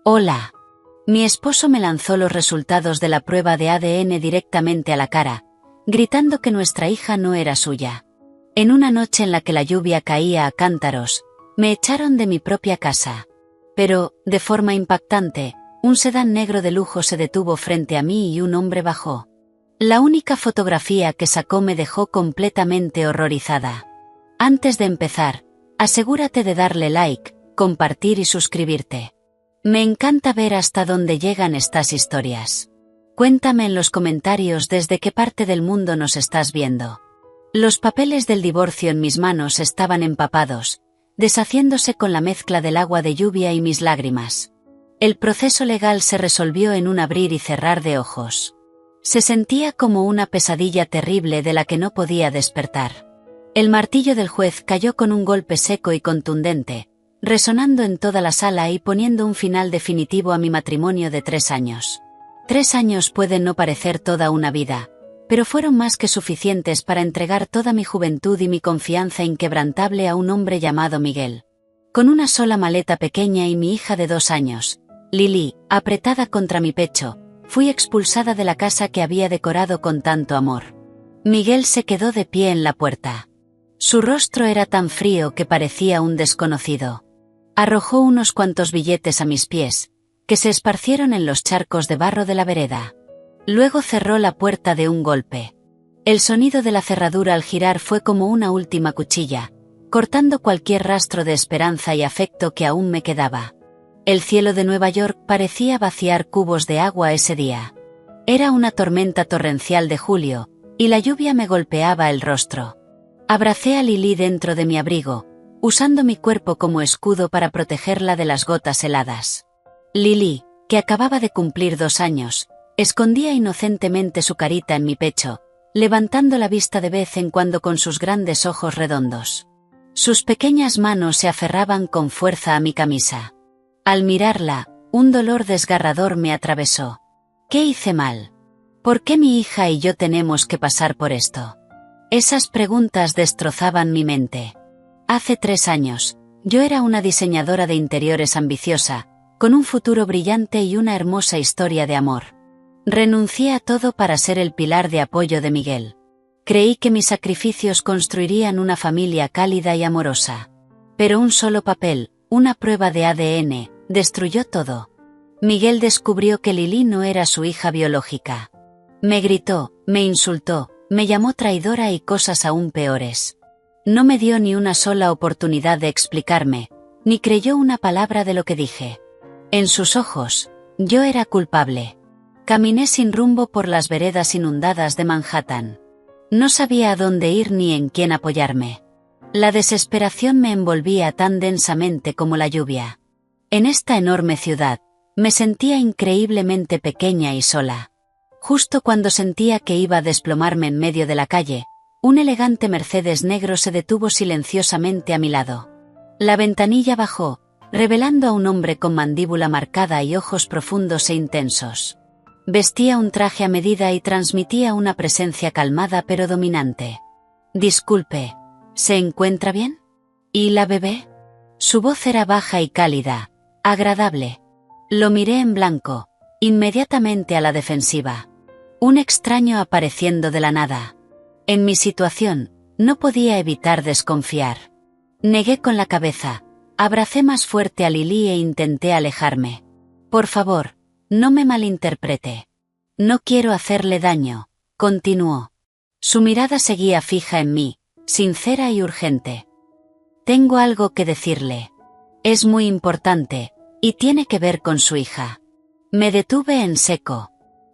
Hola. Mi esposo me lanzó los resultados de la prueba de ADN directamente a la cara, gritando que nuestra hija no era suya. En una noche en la que la lluvia caía a cántaros, me echaron de mi propia casa. Pero, de forma impactante, un sedán negro de lujo se detuvo frente a mí y un hombre bajó. La única fotografía que sacó me dejó completamente horrorizada. Antes de empezar, asegúrate de darle like, compartir y suscribirte. Me encanta ver hasta dónde llegan estas historias. Cuéntame en los comentarios desde qué parte del mundo nos estás viendo. Los papeles del divorcio en mis manos estaban empapados, deshaciéndose con la mezcla del agua de lluvia y mis lágrimas. El proceso legal se resolvió en un abrir y cerrar de ojos. Se sentía como una pesadilla terrible de la que no podía despertar. El martillo del juez cayó con un golpe seco y contundente, resonando en toda la sala y poniendo un final definitivo a mi matrimonio de 3 años. 3 años pueden no parecer toda una vida, pero fueron más que suficientes para entregar toda mi juventud y mi confianza inquebrantable a un hombre llamado Miguel. Con una sola maleta pequeña y mi hija de 2 años, Lily, apretada contra mi pecho, fui expulsada de la casa que había decorado con tanto amor. Miguel se quedó de pie en la puerta. Su rostro era tan frío que parecía un desconocido. Arrojó unos cuantos billetes a mis pies, que se esparcieron en los charcos de barro de la vereda. Luego cerró la puerta de un golpe. El sonido de la cerradura al girar fue como una última cuchilla, cortando cualquier rastro de esperanza y afecto que aún me quedaba. El cielo de Nueva York parecía vaciar cubos de agua ese día. Era una tormenta torrencial de julio, y la lluvia me golpeaba el rostro. Abracé a Lily dentro de mi abrigo, usando mi cuerpo como escudo para protegerla de las gotas heladas. Lily, que acababa de cumplir 2 años, escondía inocentemente su carita en mi pecho, levantando la vista de vez en cuando con sus grandes ojos redondos. Sus pequeñas manos se aferraban con fuerza a mi camisa. Al mirarla, un dolor desgarrador me atravesó. ¿Qué hice mal? ¿Por qué mi hija y yo tenemos que pasar por esto? Esas preguntas destrozaban mi mente. Hace 3 años, yo era una diseñadora de interiores ambiciosa, con un futuro brillante y una hermosa historia de amor. Renuncié a todo para ser el pilar de apoyo de Miguel. Creí que mis sacrificios construirían una familia cálida y amorosa. Pero un solo papel, una prueba de ADN, destruyó todo. Miguel descubrió que Lily no era su hija biológica. Me gritó, me insultó, me llamó traidora y cosas aún peores. No me dio ni una sola oportunidad de explicarme, ni creyó una palabra de lo que dije. En sus ojos, yo era culpable. Caminé sin rumbo por las veredas inundadas de Manhattan. No sabía a dónde ir ni en quién apoyarme. La desesperación me envolvía tan densamente como la lluvia. En esta enorme ciudad, me sentía increíblemente pequeña y sola. Justo cuando sentía que iba a desplomarme en medio de la calle, un elegante Mercedes negro se detuvo silenciosamente a mi lado. La ventanilla bajó, revelando a un hombre con mandíbula marcada y ojos profundos e intensos. Vestía un traje a medida y transmitía una presencia calmada pero dominante. Disculpe, ¿se encuentra bien? ¿Y la bebé? Su voz era baja y cálida, agradable. Lo miré en blanco, inmediatamente a la defensiva. Un extraño apareciendo de la nada. En mi situación, no podía evitar desconfiar. Negué con la cabeza, abracé más fuerte a Lily e intenté alejarme. Por favor, no me malinterprete. No quiero hacerle daño, continuó. Su mirada seguía fija en mí, sincera y urgente. Tengo algo que decirle. Es muy importante, y tiene que ver con su hija. Me detuve en seco.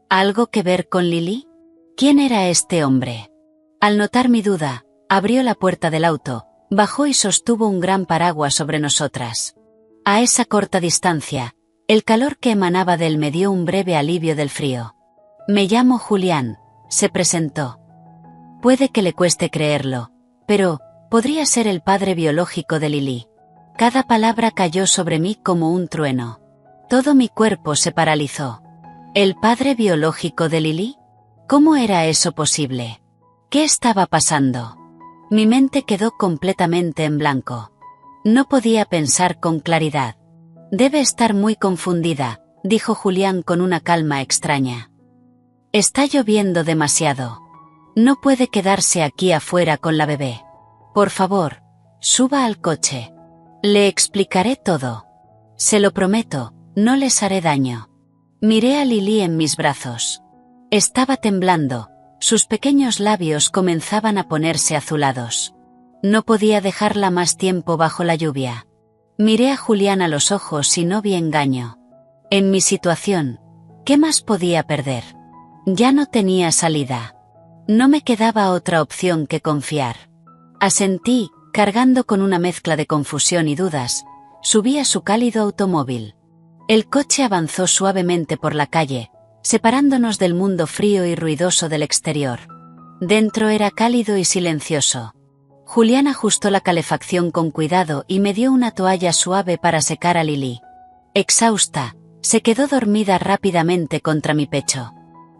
¿Algo que ver con Lily? ¿Quién era este hombre? Al notar mi duda, abrió la puerta del auto, bajó y sostuvo un gran paraguas sobre nosotras. A esa corta distancia, el calor que emanaba de él me dio un breve alivio del frío. Me llamo Julián, se presentó. Puede que le cueste creerlo, pero podría ser el padre biológico de Lily. Cada palabra cayó sobre mí como un trueno. Todo mi cuerpo se paralizó. ¿El padre biológico de Lily? ¿Cómo era eso posible? ¿Qué estaba pasando? Mi mente quedó completamente en blanco. No podía pensar con claridad. Debe estar muy confundida, dijo Julián con una calma extraña. Está lloviendo demasiado. No puede quedarse aquí afuera con la bebé. Por favor, suba al coche. Le explicaré todo. Se lo prometo, no les haré daño. Miré a Lily en mis brazos. Estaba temblando, sus pequeños labios comenzaban a ponerse azulados. No podía dejarla más tiempo bajo la lluvia. Miré a Julián a los ojos y no vi engaño. En mi situación, ¿qué más podía perder? Ya no tenía salida. No me quedaba otra opción que confiar. Asentí, cargando con una mezcla de confusión y dudas, subí a su cálido automóvil. El coche avanzó suavemente por la calle, separándonos del mundo frío y ruidoso del exterior. Dentro era cálido y silencioso. Julián ajustó la calefacción con cuidado y me dio una toalla suave para secar a Lily. Exhausta, se quedó dormida rápidamente contra mi pecho.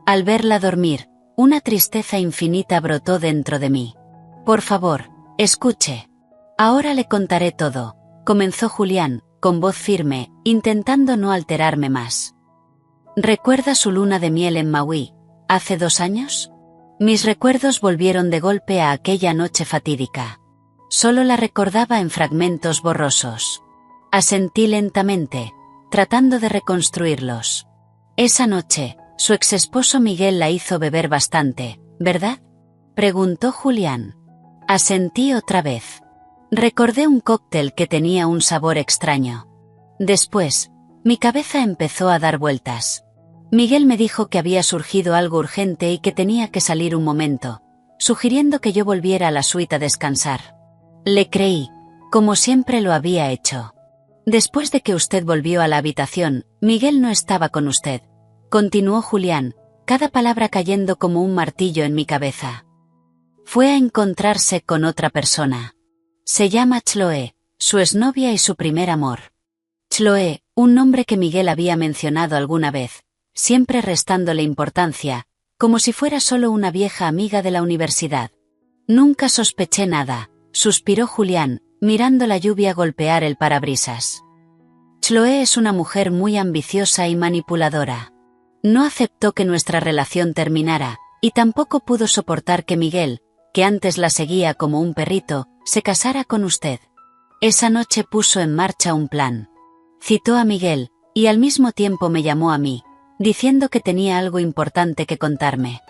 Al verla dormir, una tristeza infinita brotó dentro de mí. Por favor, escuche. Ahora le contaré todo, comenzó Julián, con voz firme, intentando no alterarme más. ¿Recuerda su luna de miel en Maui, hace 2 años? Mis recuerdos volvieron de golpe a aquella noche fatídica. Solo la recordaba en fragmentos borrosos. Asentí lentamente, tratando de reconstruirlos. Esa noche, su exesposo Miguel la hizo beber bastante, ¿verdad? Preguntó Julián. Asentí otra vez. Recordé un cóctel que tenía un sabor extraño. Después, mi cabeza empezó a dar vueltas. Miguel me dijo que había surgido algo urgente y que tenía que salir un momento, sugiriendo que yo volviera a la suite a descansar. Le creí, como siempre lo había hecho. Después de que usted volvió a la habitación, Miguel no estaba con usted, continuó Julián, cada palabra cayendo como un martillo en mi cabeza. Fue a encontrarse con otra persona. Se llama Chloe, su exnovia y su primer amor. Chloe, un nombre que Miguel había mencionado alguna vez, siempre restándole importancia, como si fuera solo una vieja amiga de la universidad. Nunca sospeché nada, suspiró Julián, mirando la lluvia golpear el parabrisas. Chloe es una mujer muy ambiciosa y manipuladora. No aceptó que nuestra relación terminara, y tampoco pudo soportar que Miguel, que antes la seguía como un perrito, se casara con usted. Esa noche puso en marcha un plan. Citó a Miguel, y al mismo tiempo me llamó a mí, diciendo que tenía algo importante que contarme.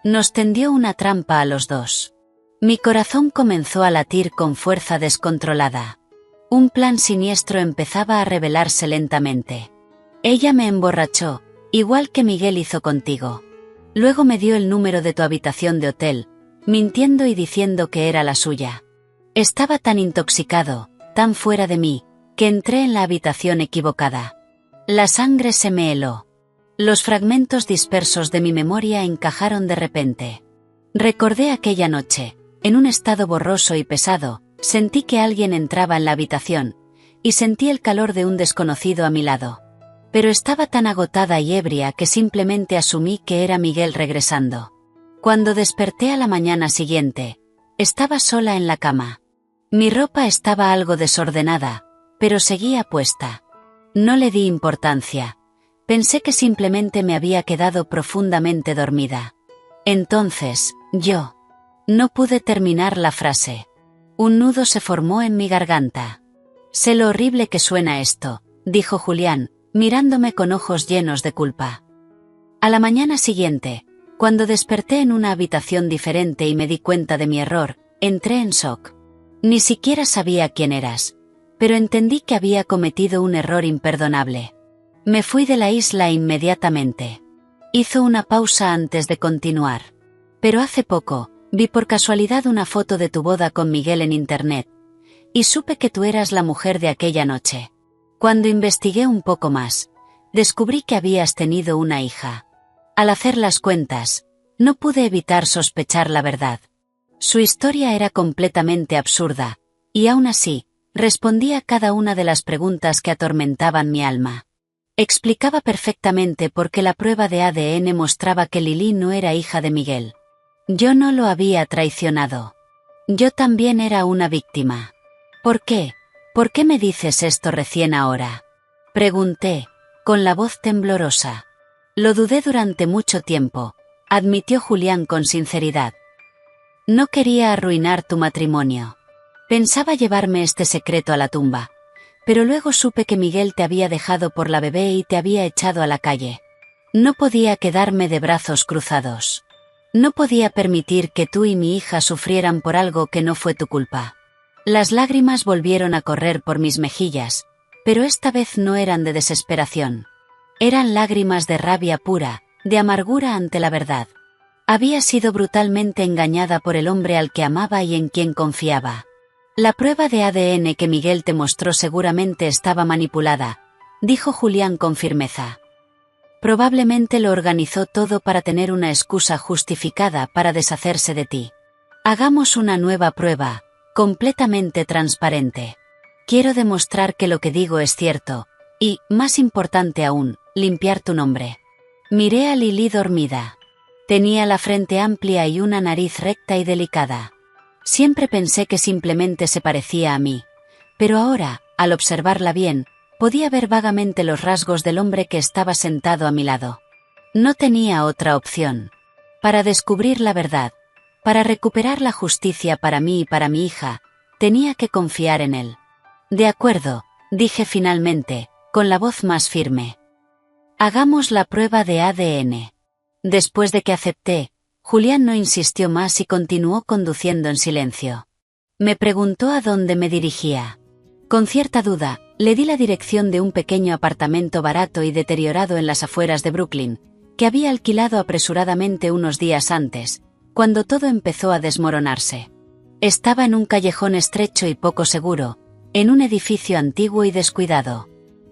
Nos tendió una trampa a los dos. Mi corazón comenzó a latir con fuerza descontrolada. Un plan siniestro empezaba a revelarse lentamente. Ella me emborrachó, igual que Miguel hizo contigo. Luego me dio el número de tu habitación de hotel, mintiendo y diciendo que era la suya. Estaba tan intoxicado, tan fuera de mí, que entré en la habitación equivocada. La sangre se me heló. Los fragmentos dispersos de mi memoria encajaron de repente. Recordé aquella noche, en un estado borroso y pesado, sentí que alguien entraba en la habitación, y sentí el calor de un desconocido a mi lado. Pero estaba tan agotada y ebria que simplemente asumí que era Miguel regresando. Cuando desperté a la mañana siguiente, estaba sola en la cama. Mi ropa estaba algo desordenada, pero seguía puesta. No le di importancia. Pensé que simplemente me había quedado profundamente dormida. Entonces, yo no pude terminar la frase. Un nudo se formó en mi garganta. Sé lo horrible que suena esto, dijo Julián, mirándome con ojos llenos de culpa. A la mañana siguiente, cuando desperté en una habitación diferente y me di cuenta de mi error, entré en shock. Ni siquiera sabía quién eras, pero entendí que había cometido un error imperdonable. Me fui de la isla inmediatamente. Hizo una pausa antes de continuar. Pero hace poco, vi por casualidad una foto de tu boda con Miguel en internet, y supe que tú eras la mujer de aquella noche. Cuando investigué un poco más, descubrí que habías tenido una hija. Al hacer las cuentas, no pude evitar sospechar la verdad. Su historia era completamente absurda, y aún así, respondía a cada una de las preguntas que atormentaban mi alma. Explicaba perfectamente por qué la prueba de ADN mostraba que Lily no era hija de Miguel. Yo no lo había traicionado. Yo también era una víctima. ¿Por qué? ¿Por qué me dices esto recién ahora? Pregunté, con la voz temblorosa. Lo dudé durante mucho tiempo, admitió Julián con sinceridad. No quería arruinar tu matrimonio. Pensaba llevarme este secreto a la tumba, pero luego supe que Miguel te había dejado por la bebé y te había echado a la calle. No podía quedarme de brazos cruzados. No podía permitir que tú y mi hija sufrieran por algo que no fue tu culpa. Las lágrimas volvieron a correr por mis mejillas, pero esta vez no eran de desesperación. Eran lágrimas de rabia pura, de amargura ante la verdad. Había sido brutalmente engañada por el hombre al que amaba y en quien confiaba. La prueba de ADN que Miguel te mostró seguramente estaba manipulada, dijo Julián con firmeza. Probablemente lo organizó todo para tener una excusa justificada para deshacerse de ti. Hagamos una nueva prueba, completamente transparente. Quiero demostrar que lo que digo es cierto, y, más importante aún, limpiar tu nombre. Miré a Lili dormida. Tenía la frente amplia y una nariz recta y delicada. Siempre pensé que simplemente se parecía a mí, pero ahora, al observarla bien, podía ver vagamente los rasgos del hombre que estaba sentado a mi lado. No tenía otra opción. Para descubrir la verdad, para recuperar la justicia para mí y para mi hija, tenía que confiar en él. De acuerdo, dije finalmente, con la voz más firme. Hagamos la prueba de ADN. Después de que acepté, Julián no insistió más y continuó conduciendo en silencio. Me preguntó a dónde me dirigía. Con cierta duda, le di la dirección de un pequeño apartamento barato y deteriorado en las afueras de Brooklyn, que había alquilado apresuradamente unos días antes, cuando todo empezó a desmoronarse. Estaba en un callejón estrecho y poco seguro, en un edificio antiguo y descuidado.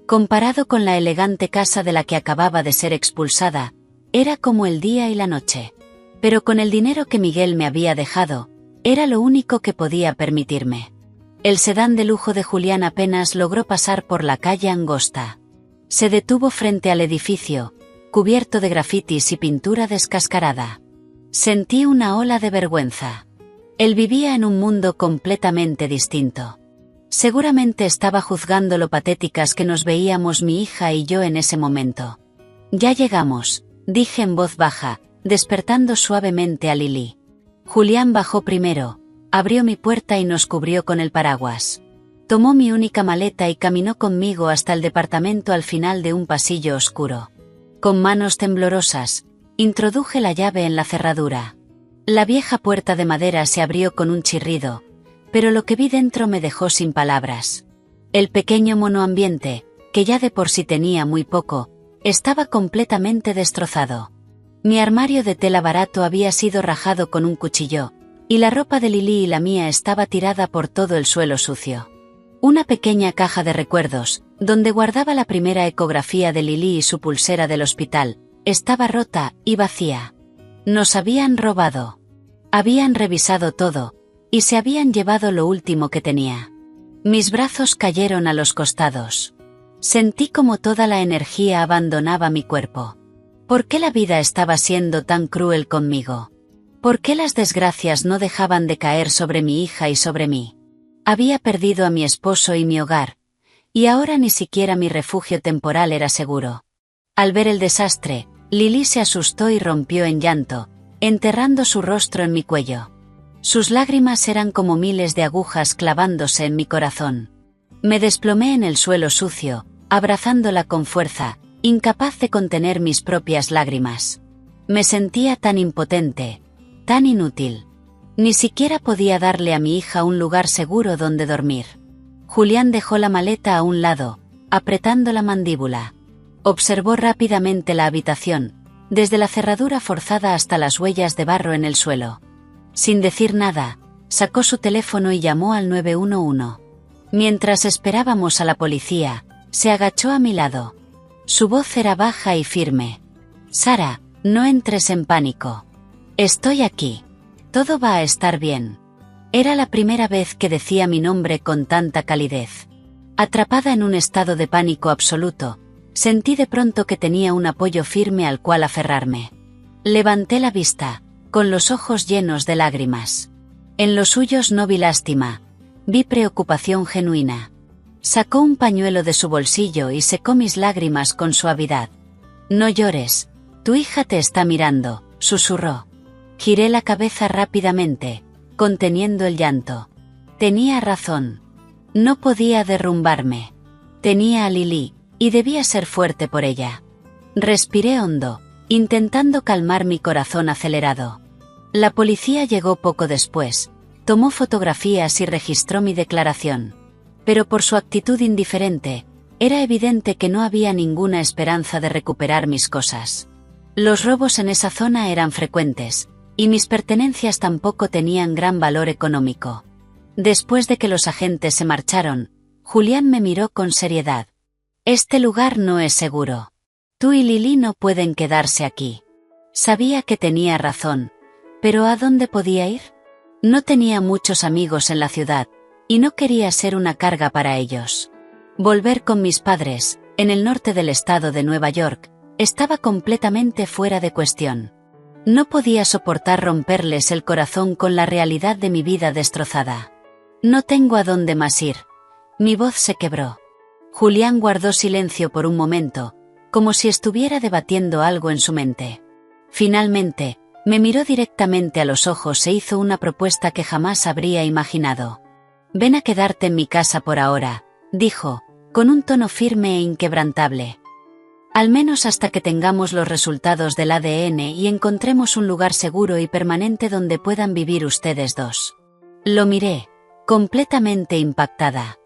Comparado con la elegante casa de la que acababa de ser expulsada, era como el día y la noche. Pero con el dinero que Miguel me había dejado, era lo único que podía permitirme. El sedán de lujo de Julián apenas logró pasar por la calle angosta. Se detuvo frente al edificio, cubierto de grafitis y pintura descascarada. Sentí una ola de vergüenza. Él vivía en un mundo completamente distinto. Seguramente estaba juzgando lo patéticas que nos veíamos mi hija y yo en ese momento. Ya llegamos, dije en voz baja, despertando suavemente a Lili. Julián bajó primero, abrió mi puerta y nos cubrió con el paraguas. Tomó mi única maleta y caminó conmigo hasta el departamento al final de un pasillo oscuro. Con manos temblorosas, introduje la llave en la cerradura. La vieja puerta de madera se abrió con un chirrido, pero lo que vi dentro me dejó sin palabras. El pequeño monoambiente, que ya de por sí tenía muy poco, estaba completamente destrozado. Mi armario de tela barato había sido rajado con un cuchillo, y la ropa de Lili y la mía estaba tirada por todo el suelo sucio. Una pequeña caja de recuerdos, donde guardaba la primera ecografía de Lili y su pulsera del hospital, estaba rota y vacía. Nos habían robado. Habían revisado todo, y se habían llevado lo último que tenía. Mis brazos cayeron a los costados. Sentí como toda la energía abandonaba mi cuerpo. ¿Por qué la vida estaba siendo tan cruel conmigo? ¿Por qué las desgracias no dejaban de caer sobre mi hija y sobre mí? Había perdido a mi esposo y mi hogar, y ahora ni siquiera mi refugio temporal era seguro. Al ver el desastre, Lili se asustó y rompió en llanto, enterrando su rostro en mi cuello. Sus lágrimas eran como miles de agujas clavándose en mi corazón. Me desplomé en el suelo sucio, abrazándola con fuerza, incapaz de contener mis propias lágrimas. Me sentía tan impotente, tan inútil. Ni siquiera podía darle a mi hija un lugar seguro donde dormir. Julián dejó la maleta a un lado, apretando la mandíbula. Observó rápidamente la habitación, desde la cerradura forzada hasta las huellas de barro en el suelo. Sin decir nada, sacó su teléfono y llamó al 911. Mientras esperábamos a la policía, se agachó a mi lado. Su voz era baja y firme. Sara, no entres en pánico. Estoy aquí. Todo va a estar bien. Era la primera vez que decía mi nombre con tanta calidez. Atrapada en un estado de pánico absoluto, sentí de pronto que tenía un apoyo firme al cual aferrarme. Levanté la vista, con los ojos llenos de lágrimas. En los suyos no vi lástima, vi preocupación genuina. Sacó un pañuelo de su bolsillo y secó mis lágrimas con suavidad. No llores, tu hija te está mirando, susurró. Giré la cabeza rápidamente, conteniendo el llanto. Tenía razón. No podía derrumbarme. Tenía a Lily, y debía ser fuerte por ella. Respiré hondo, intentando calmar mi corazón acelerado. La policía llegó poco después, tomó fotografías y registró mi declaración. Pero por su actitud indiferente, era evidente que no había ninguna esperanza de recuperar mis cosas. Los robos en esa zona eran frecuentes, y mis pertenencias tampoco tenían gran valor económico. Después de que los agentes se marcharon, Julián me miró con seriedad. Este lugar no es seguro. Tú y Lily no pueden quedarse aquí. Sabía que tenía razón, pero ¿a dónde podía ir? No tenía muchos amigos en la ciudad, y no quería ser una carga para ellos. Volver con mis padres, en el norte del estado de Nueva York, estaba completamente fuera de cuestión. No podía soportar romperles el corazón con la realidad de mi vida destrozada. No tengo a dónde más ir. Mi voz se quebró. Julián guardó silencio por un momento, como si estuviera debatiendo algo en su mente. Finalmente, me miró directamente a los ojos e hizo una propuesta que jamás habría imaginado. Ven a quedarte en mi casa por ahora, dijo, con un tono firme e inquebrantable. Al menos hasta que tengamos los resultados del ADN y encontremos un lugar seguro y permanente donde puedan vivir ustedes dos. Lo miré, completamente impactada.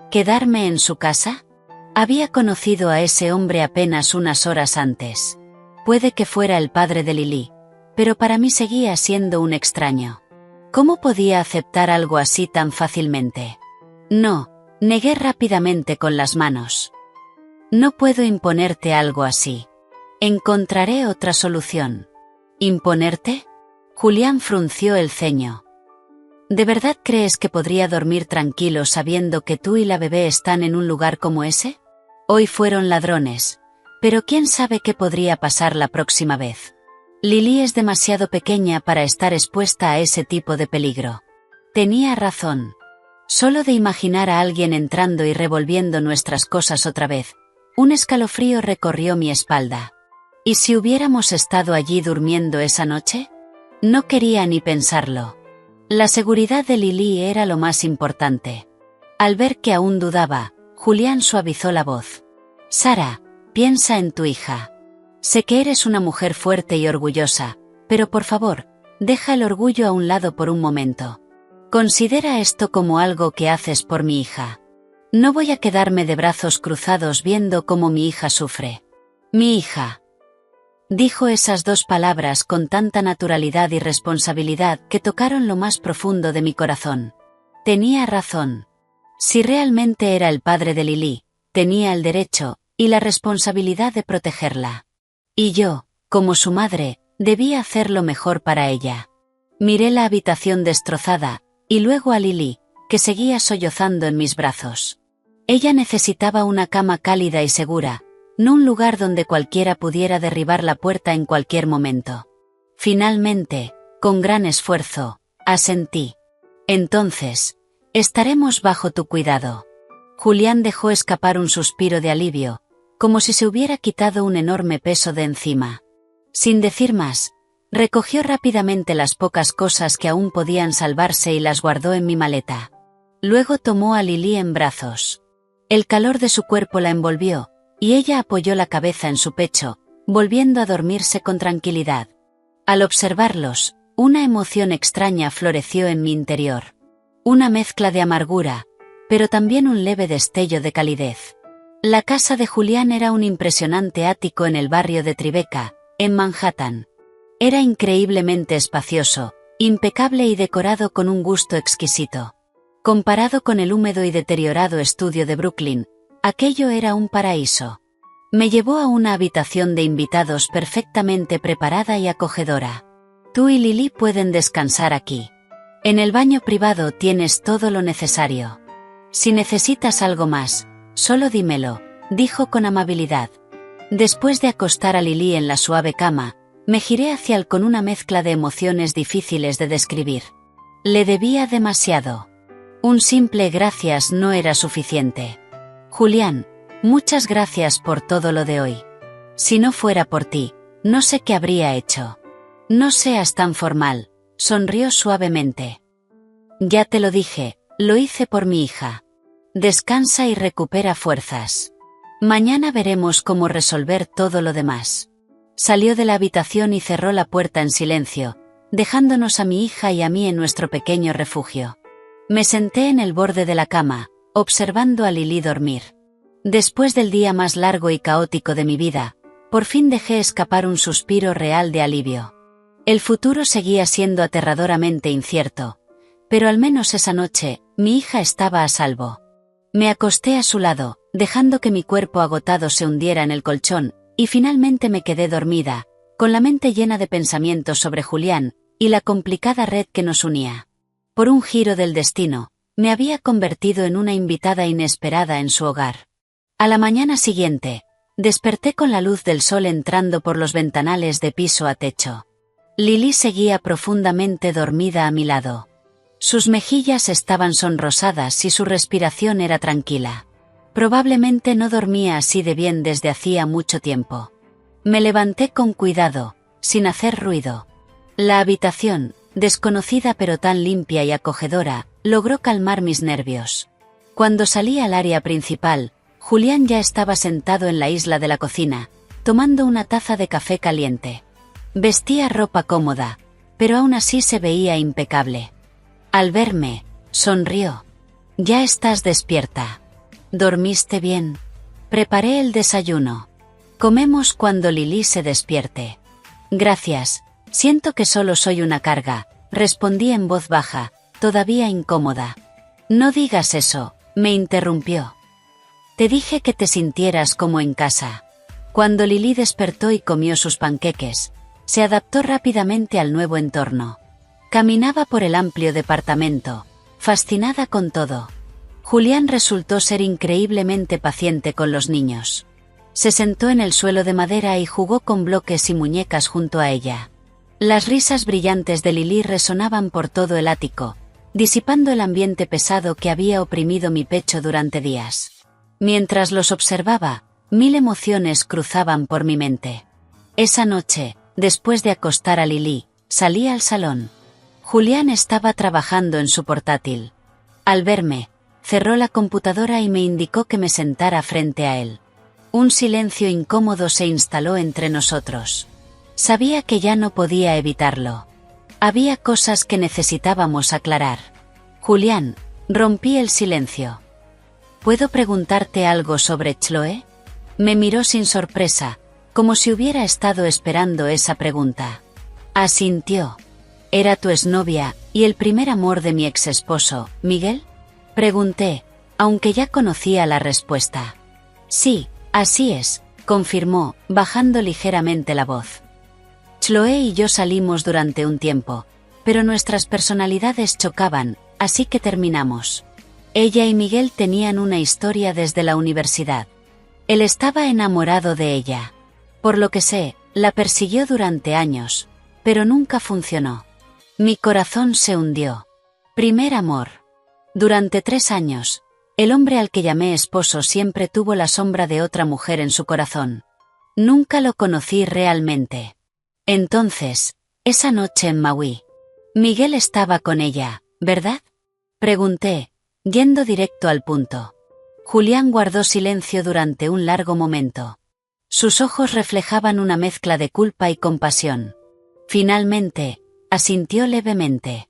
¿Quedarme en su casa? Había conocido a ese hombre apenas unas horas antes. Puede que fuera el padre de Lily, pero para mí seguía siendo un extraño. ¿Cómo podía aceptar algo así tan fácilmente? No, negué rápidamente con las manos. No puedo imponerte algo así. Encontraré otra solución. ¿Imponerte? Julián frunció el ceño. ¿De verdad crees que podría dormir tranquilo sabiendo que tú y la bebé están en un lugar como ese? Hoy fueron ladrones, pero quién sabe qué podría pasar la próxima vez. Lily es demasiado pequeña para estar expuesta a ese tipo de peligro. Tenía razón. Solo de imaginar a alguien entrando y revolviendo nuestras cosas otra vez, un escalofrío recorrió mi espalda. ¿Y si hubiéramos estado allí durmiendo esa noche? No quería ni pensarlo. La seguridad de Lily era lo más importante. Al ver que aún dudaba, Julián suavizó la voz. Sara, piensa en tu hija. Sé que eres una mujer fuerte y orgullosa, pero por favor, deja el orgullo a un lado por un momento. Considera esto como algo que haces por mi hija. No voy a quedarme de brazos cruzados viendo cómo mi hija sufre. Mi hija. Dijo esas dos palabras con tanta naturalidad y responsabilidad que tocaron lo más profundo de mi corazón. Tenía razón. Si realmente era el padre de Lily, tenía el derecho y la responsabilidad de protegerla. Y yo, como su madre, debía hacer lo mejor para ella. Miré la habitación destrozada, y luego a Lily, que seguía sollozando en mis brazos. Ella necesitaba una cama cálida y segura, no un lugar donde cualquiera pudiera derribar la puerta en cualquier momento. Finalmente, con gran esfuerzo, asentí. Entonces, estaremos bajo tu cuidado. Julián dejó escapar un suspiro de alivio, como si se hubiera quitado un enorme peso de encima. Sin decir más, recogió rápidamente las pocas cosas que aún podían salvarse y las guardó en mi maleta. Luego tomó a Lily en brazos. El calor de su cuerpo la envolvió, y ella apoyó la cabeza en su pecho, volviendo a dormirse con tranquilidad. Al observarlos, una emoción extraña floreció en mi interior. Una mezcla de amargura, pero también un leve destello de calidez. La casa de Julián era un impresionante ático en el barrio de Tribeca, en Manhattan. Era increíblemente espacioso, impecable y decorado con un gusto exquisito. Comparado con el húmedo y deteriorado estudio de Brooklyn, aquello era un paraíso. Me llevó a una habitación de invitados perfectamente preparada y acogedora. Tú y Lily pueden descansar aquí. En el baño privado tienes todo lo necesario. Si necesitas algo más, solo dímelo, dijo con amabilidad. Después de acostar a Lily en la suave cama, me giré hacia él con una mezcla de emociones difíciles de describir. Le debía demasiado. Un simple gracias no era suficiente. Julián, muchas gracias por todo lo de hoy. Si no fuera por ti, no sé qué habría hecho. No seas tan formal, sonrió suavemente. Ya te lo dije, lo hice por mi hija. Descansa y recupera fuerzas. Mañana veremos cómo resolver todo lo demás. Salió de la habitación y cerró la puerta en silencio, dejándonos a mi hija y a mí en nuestro pequeño refugio. Me senté en el borde de la cama, observando a Lily dormir. Después del día más largo y caótico de mi vida, por fin dejé escapar un suspiro real de alivio. El futuro seguía siendo aterradoramente incierto, pero al menos esa noche, mi hija estaba a salvo. Me acosté a su lado, dejando que mi cuerpo agotado se hundiera en el colchón, y finalmente me quedé dormida, con la mente llena de pensamientos sobre Julián, y la complicada red que nos unía. Por un giro del destino, me había convertido en una invitada inesperada en su hogar. A la mañana siguiente, desperté con la luz del sol entrando por los ventanales de piso a techo. Lily seguía profundamente dormida a mi lado. Sus mejillas estaban sonrosadas y su respiración era tranquila. Probablemente no dormía así de bien desde hacía mucho tiempo. Me levanté con cuidado, sin hacer ruido. La habitación, desconocida pero tan limpia y acogedora, logró calmar mis nervios. Cuando salí al área principal, Julián ya estaba sentado en la isla de la cocina, tomando una taza de café caliente. Vestía ropa cómoda, pero aún así se veía impecable. Al verme, sonrió. «Ya estás despierta. ¿Dormiste bien?» Preparé el desayuno. «Comemos cuando Lily se despierte». «Gracias, siento que solo soy una carga», respondí en voz baja, todavía incómoda. «No digas eso», me interrumpió. «Te dije que te sintieras como en casa». Cuando Lily despertó y comió sus panqueques, se adaptó rápidamente al nuevo entorno. Caminaba por el amplio departamento, fascinada con todo. Julián resultó ser increíblemente paciente con los niños. Se sentó en el suelo de madera y jugó con bloques y muñecas junto a ella. Las risas brillantes de Lily resonaban por todo el ático, disipando el ambiente pesado que había oprimido mi pecho durante días. Mientras los observaba, mil emociones cruzaban por mi mente. Esa noche, después de acostar a Lily, salí al salón. Julián estaba trabajando en su portátil. Al verme, cerró la computadora y me indicó que me sentara frente a él. Un silencio incómodo se instaló entre nosotros. Sabía que ya no podía evitarlo. Había cosas que necesitábamos aclarar. «Julián», rompí el silencio. «¿Puedo preguntarte algo sobre Chloe?» Me miró sin sorpresa, como si hubiera estado esperando esa pregunta. Asintió. «¿Era tu exnovia y el primer amor de mi exesposo, Miguel?» Pregunté, aunque ya conocía la respuesta. «Sí, así es», confirmó, bajando ligeramente la voz. «Chloe y yo salimos durante un tiempo, pero nuestras personalidades chocaban, así que terminamos. Ella y Miguel tenían una historia desde la universidad. Él estaba enamorado de ella. Por lo que sé, la persiguió durante años, pero nunca funcionó. Mi corazón se hundió. Primer amor. Durante 3 años, el hombre al que llamé esposo siempre tuvo la sombra de otra mujer en su corazón. Nunca lo conocí realmente. Entonces, esa noche en Maui, Miguel estaba con ella, ¿verdad?», pregunté, yendo directo al punto. Julián guardó silencio durante un largo momento. Sus ojos reflejaban una mezcla de culpa y compasión. Finalmente, asintió levemente.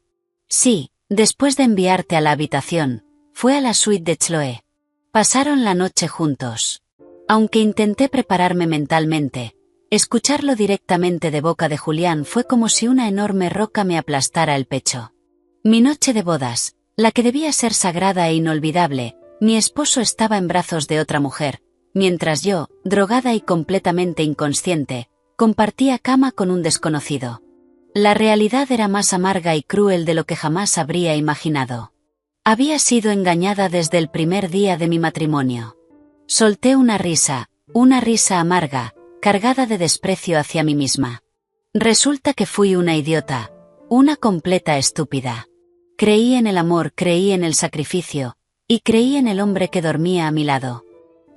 «Sí, después de enviarte a la habitación, fue a la suite de Chloe. Pasaron la noche juntos. Aunque intenté prepararme mentalmente, escucharlo directamente de boca de Julián fue como si una enorme roca me aplastara el pecho. Mi noche de bodas, la que debía ser sagrada e inolvidable, mi esposo estaba en brazos de otra mujer, mientras yo, drogada y completamente inconsciente, compartía cama con un desconocido. La realidad era más amarga y cruel de lo que jamás habría imaginado. Había sido engañada desde el primer día de mi matrimonio. Solté una risa amarga, cargada de desprecio hacia mí misma. Resulta que fui una idiota, una completa estúpida. Creí en el amor, creí en el sacrificio, y creí en el hombre que dormía a mi lado.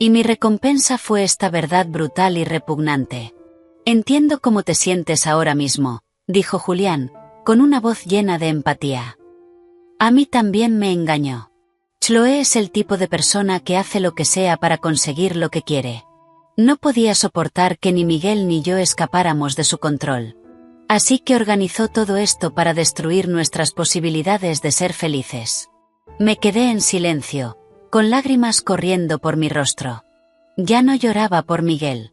Y mi recompensa fue esta verdad brutal y repugnante. Entiendo cómo te sientes ahora mismo, dijo Julián, con una voz llena de empatía. A mí también me engañó. Chloe es el tipo de persona que hace lo que sea para conseguir lo que quiere. No podía soportar que ni Miguel ni yo escapáramos de su control. Así que organizó todo esto para destruir nuestras posibilidades de ser felices. Me quedé en silencio, con lágrimas corriendo por mi rostro. Ya no lloraba por Miguel.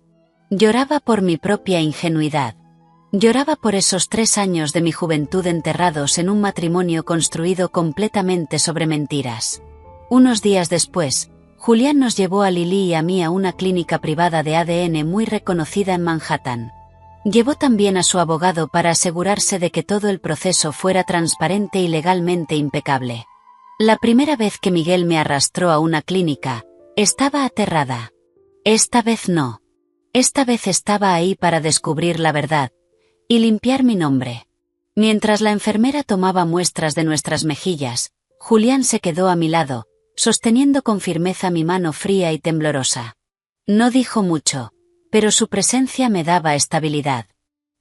Lloraba por mi propia ingenuidad. Lloraba por esos 3 años de mi juventud enterrados en un matrimonio construido completamente sobre mentiras. Unos días después, Julián nos llevó a Lily y a mí a una clínica privada de ADN muy reconocida en Manhattan. Llevó también a su abogado para asegurarse de que todo el proceso fuera transparente y legalmente impecable. La primera vez que Miguel me arrastró a una clínica, estaba aterrada. Esta vez no. Esta vez estaba ahí para descubrir la verdad y limpiar mi nombre. Mientras la enfermera tomaba muestras de nuestras mejillas, Julián se quedó a mi lado, sosteniendo con firmeza mi mano fría y temblorosa. No dijo mucho, pero su presencia me daba estabilidad.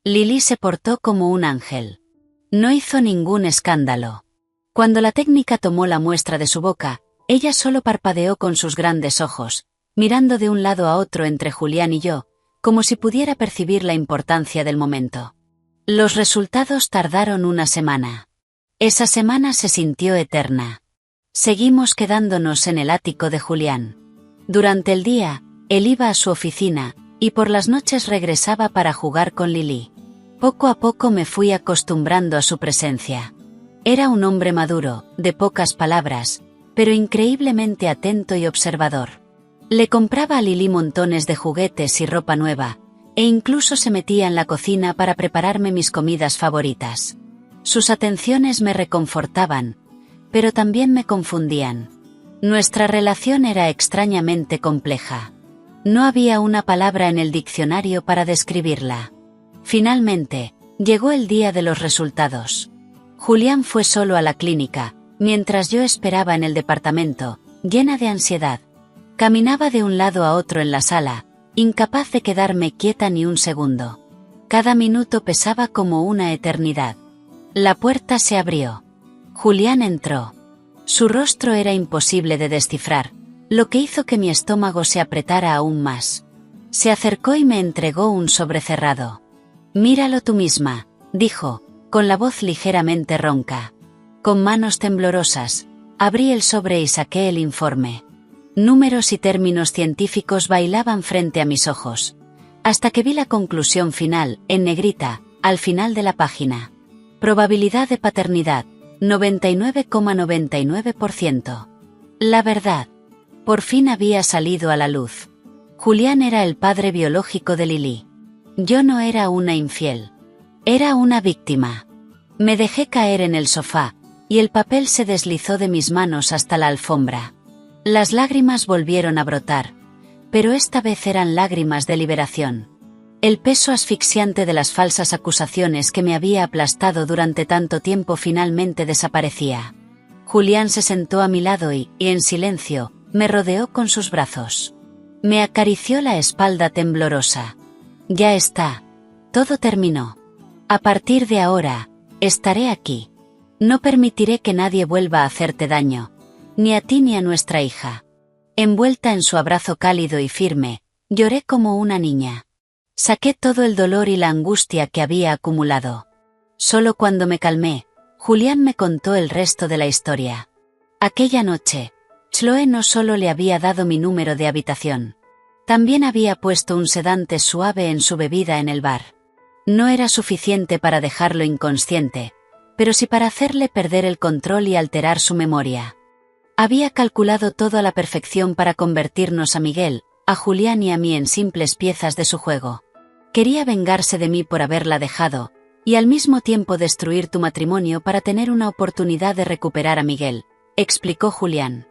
Lily se portó como un ángel. No hizo ningún escándalo. Cuando la técnica tomó la muestra de su boca, ella solo parpadeó con sus grandes ojos, mirando de un lado a otro entre Julián y yo, como si pudiera percibir la importancia del momento. Los resultados tardaron una semana. Esa semana se sintió eterna. Seguimos quedándonos en el ático de Julián. Durante el día, él iba a su oficina, y por las noches regresaba para jugar con Lily. Poco a poco me fui acostumbrando a su presencia. Era un hombre maduro, de pocas palabras, pero increíblemente atento y observador. Le compraba a Lily montones de juguetes y ropa nueva, e incluso se metía en la cocina para prepararme mis comidas favoritas. Sus atenciones me reconfortaban, pero también me confundían. Nuestra relación era extrañamente compleja. No había una palabra en el diccionario para describirla. Finalmente, llegó el día de los resultados. Julián fue solo a la clínica, mientras yo esperaba en el departamento, llena de ansiedad. Caminaba de un lado a otro en la sala, incapaz de quedarme quieta ni un segundo. Cada minuto pesaba como una eternidad. La puerta se abrió. Julián entró. Su rostro era imposible de descifrar, lo que hizo que mi estómago se apretara aún más. Se acercó y me entregó un sobre cerrado. «Míralo tú misma», dijo, con la voz ligeramente ronca. Con manos temblorosas, abrí el sobre y saqué el informe. Números y términos científicos bailaban frente a mis ojos, hasta que vi la conclusión final, en negrita, al final de la página. Probabilidad de paternidad, 99,99%. La verdad. Por fin había salido a la luz. Julián era el padre biológico de Lily. Yo no era una infiel. Era una víctima. Me dejé caer en el sofá, y el papel se deslizó de mis manos hasta la alfombra. Las lágrimas volvieron a brotar, pero esta vez eran lágrimas de liberación. El peso asfixiante de las falsas acusaciones que me había aplastado durante tanto tiempo finalmente desaparecía. Julián se sentó a mi lado y, en silencio, me rodeó con sus brazos. Me acarició la espalda temblorosa. Ya está. Todo terminó. A partir de ahora, estaré aquí. No permitiré que nadie vuelva a hacerte daño, ni a ti ni a nuestra hija. Envuelta en su abrazo cálido y firme, lloré como una niña. Saqué todo el dolor y la angustia que había acumulado. Solo cuando me calmé, Julián me contó el resto de la historia. Aquella noche, Chloe no solo le había dado mi número de habitación. También había puesto un sedante suave en su bebida en el bar. No era suficiente para dejarlo inconsciente, pero sí para hacerle perder el control y alterar su memoria. Había calculado todo a la perfección para convertirnos a Miguel, a Julián y a mí en simples piezas de su juego. Quería vengarse de mí por haberla dejado, y al mismo tiempo destruir tu matrimonio para tener una oportunidad de recuperar a Miguel, explicó Julián.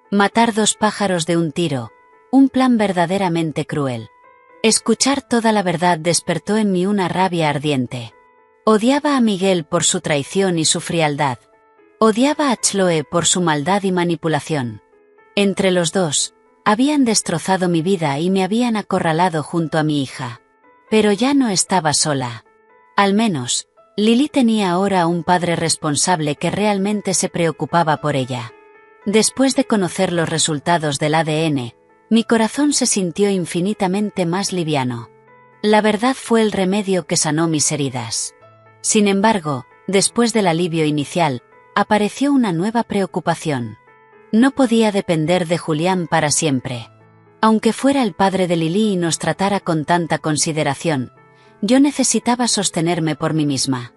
Matar 2 pájaros de un tiro, un plan verdaderamente cruel. Escuchar toda la verdad despertó en mí una rabia ardiente. Odiaba a Miguel por su traición y su frialdad. Odiaba a Chloe por su maldad y manipulación. Entre los dos, Habían destrozado mi vida y me habían acorralado junto a mi hija. Pero ya no estaba sola. Al menos, Lily tenía ahora un padre responsable que realmente se preocupaba por ella. Después de conocer los resultados del ADN, mi corazón se sintió infinitamente más liviano. La verdad fue el remedio que sanó mis heridas. Sin embargo, después del alivio inicial, apareció una nueva preocupación. No podía depender de Julián para siempre. Aunque fuera el padre de Lily y nos tratara con tanta consideración, yo necesitaba sostenerme por mí misma.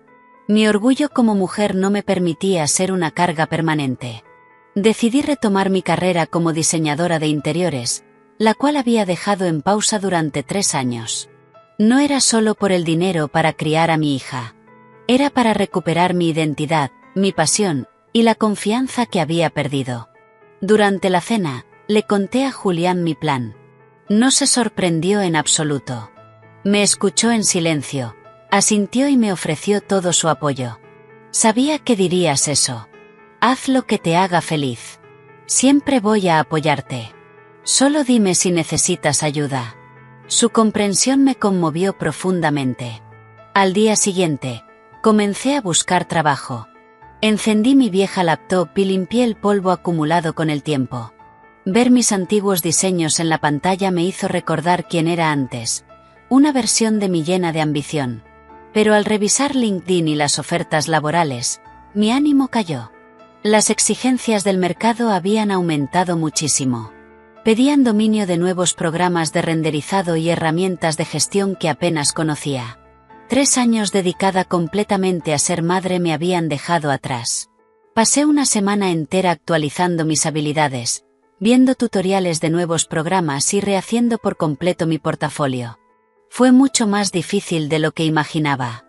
Mi orgullo como mujer no me permitía ser una carga permanente. Decidí retomar mi carrera como diseñadora de interiores, la cual había dejado en pausa durante 3 años. No era solo por el dinero para criar a mi hija. Era para recuperar mi identidad, mi pasión, y la confianza que había perdido. Durante la cena, le conté a Julián mi plan. No se sorprendió en absoluto. Me escuchó en silencio, asintió y me ofreció todo su apoyo. Sabía que dirías eso. Haz lo que te haga feliz. Siempre voy a apoyarte. Solo dime si necesitas ayuda. Su comprensión me conmovió profundamente. Al día siguiente, comencé a buscar trabajo. Encendí mi vieja laptop y limpié el polvo acumulado con el tiempo. Ver mis antiguos diseños en la pantalla me hizo recordar quién era antes, una versión de mí llena de ambición. Pero al revisar LinkedIn y las ofertas laborales, mi ánimo cayó. Las exigencias del mercado habían aumentado muchísimo. Pedían dominio de nuevos programas de renderizado y herramientas de gestión que apenas conocía. 3 años dedicada completamente a ser madre me habían dejado atrás. Pasé una semana entera actualizando mis habilidades, viendo tutoriales de nuevos programas y rehaciendo por completo mi portafolio. Fue mucho más difícil de lo que imaginaba.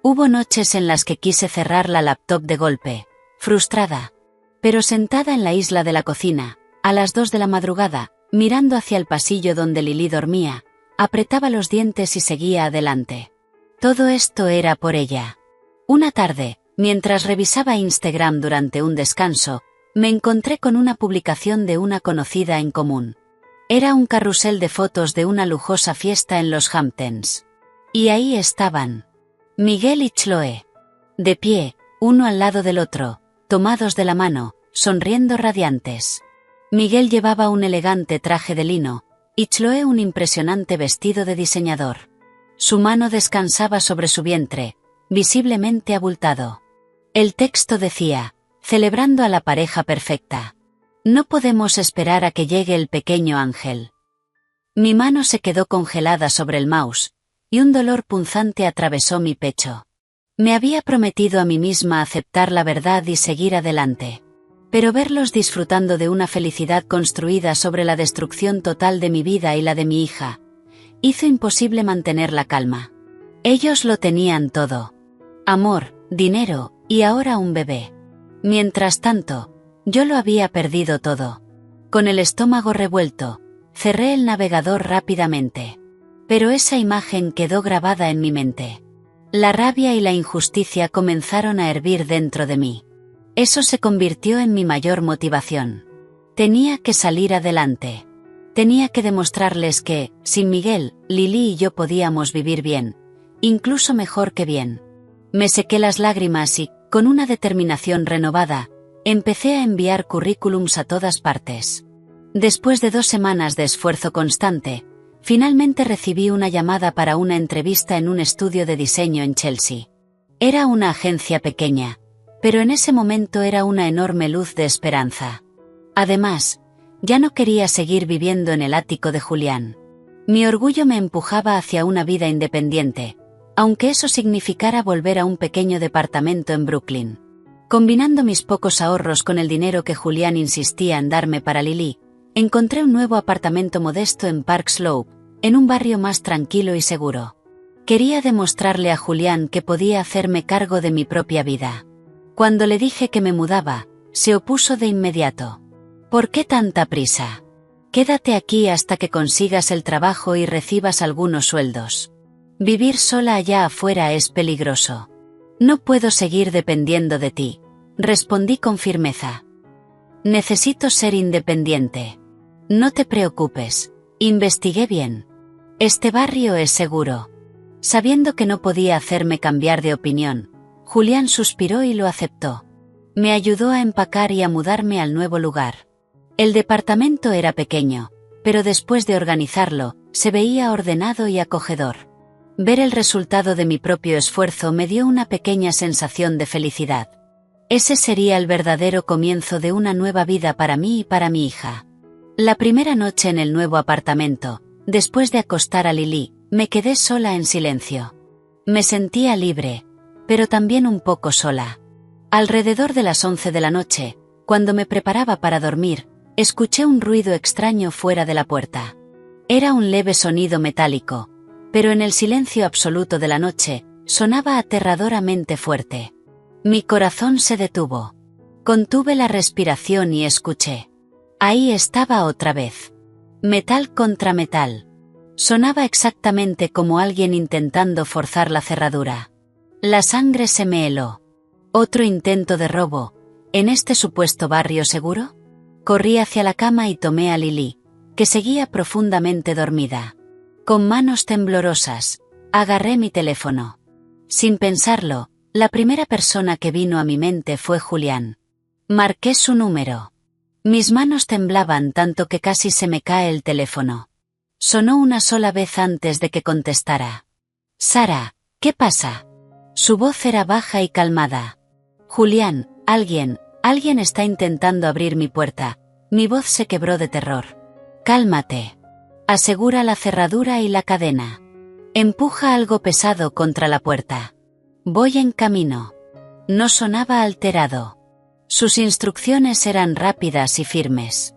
Hubo noches en las que quise cerrar la laptop de golpe, frustrada. Pero sentada en la isla de la cocina, a las 2 de la madrugada, mirando hacia el pasillo donde Lily dormía, apretaba los dientes y seguía adelante. Todo esto era por ella. Una tarde, mientras revisaba Instagram durante un descanso, me encontré con una publicación de una conocida en común. Era un carrusel de fotos de una lujosa fiesta en los Hamptons. Y ahí estaban Miguel y Chloe, de pie, uno al lado del otro, tomados de la mano, sonriendo radiantes. Miguel llevaba un elegante traje de lino, y Chloe un impresionante vestido de diseñador. Su mano descansaba sobre su vientre, visiblemente abultado. El texto decía, celebrando a la pareja perfecta. No podemos esperar a que llegue el pequeño ángel. Mi mano se quedó congelada sobre el mouse, y un dolor punzante atravesó mi pecho. Me había prometido a mí misma aceptar la verdad y seguir adelante. Pero verlos disfrutando de una felicidad construida sobre la destrucción total de mi vida y la de mi hija, hizo imposible mantener la calma. Ellos lo tenían todo. Amor, dinero, y ahora un bebé. Mientras tanto, yo lo había perdido todo. Con el estómago revuelto, cerré el navegador rápidamente. Pero esa imagen quedó grabada en mi mente. La rabia y la injusticia comenzaron a hervir dentro de mí. Eso se convirtió en mi mayor motivación. Tenía que salir adelante. Tenía que demostrarles que, sin Miguel, Lily y yo podíamos vivir bien, incluso mejor que bien. Me sequé las lágrimas y, con una determinación renovada, empecé a enviar currículums a todas partes. Después de 2 semanas de esfuerzo constante, finalmente recibí una llamada para una entrevista en un estudio de diseño en Chelsea. Era una agencia pequeña, pero en ese momento era una enorme luz de esperanza. Además, ya no quería seguir viviendo en el ático de Julián. Mi orgullo me empujaba hacia una vida independiente, aunque eso significara volver a un pequeño departamento en Brooklyn. Combinando mis pocos ahorros con el dinero que Julián insistía en darme para Lily, encontré un nuevo apartamento modesto en Park Slope, en un barrio más tranquilo y seguro. Quería demostrarle a Julián que podía hacerme cargo de mi propia vida. Cuando le dije que me mudaba, se opuso de inmediato. ¿Por qué tanta prisa? Quédate aquí hasta que consigas el trabajo y recibas algunos sueldos. Vivir sola allá afuera es peligroso. No puedo seguir dependiendo de ti, respondí con firmeza. Necesito ser independiente. No te preocupes, investigué bien. Este barrio es seguro. Sabiendo que no podía hacerme cambiar de opinión, Julián suspiró y lo aceptó. Me ayudó a empacar y a mudarme al nuevo lugar. El departamento era pequeño, pero después de organizarlo, se veía ordenado y acogedor. Ver el resultado de mi propio esfuerzo me dio una pequeña sensación de felicidad. Ese sería el verdadero comienzo de una nueva vida para mí y para mi hija. La primera noche en el nuevo apartamento, después de acostar a Lily, me quedé sola en silencio. Me sentía libre, pero también un poco sola. Alrededor de las 11 de la noche, cuando me preparaba para dormir, escuché un ruido extraño fuera de la puerta. Era un leve sonido metálico, pero en el silencio absoluto de la noche, sonaba aterradoramente fuerte. Mi corazón se detuvo. Contuve la respiración y escuché. Ahí estaba otra vez. Metal contra metal. Sonaba exactamente como alguien intentando forzar la cerradura. La sangre se me heló. ¿Otro intento de robo, en este supuesto barrio seguro? Corrí hacia la cama y tomé a Lily, que seguía profundamente dormida. Con manos temblorosas, agarré mi teléfono. Sin pensarlo, la primera persona que vino a mi mente fue Julián. Marqué su número. Mis manos temblaban tanto que casi se me cae el teléfono. Sonó una sola vez antes de que contestara. Sara, ¿qué pasa? Su voz era baja y calmada. Julián, alguien está intentando abrir mi puerta. Mi voz se quebró de terror. Cálmate. Asegura la cerradura y la cadena. Empuja algo pesado contra la puerta. Voy en camino. No sonaba alterado. Sus instrucciones eran rápidas y firmes.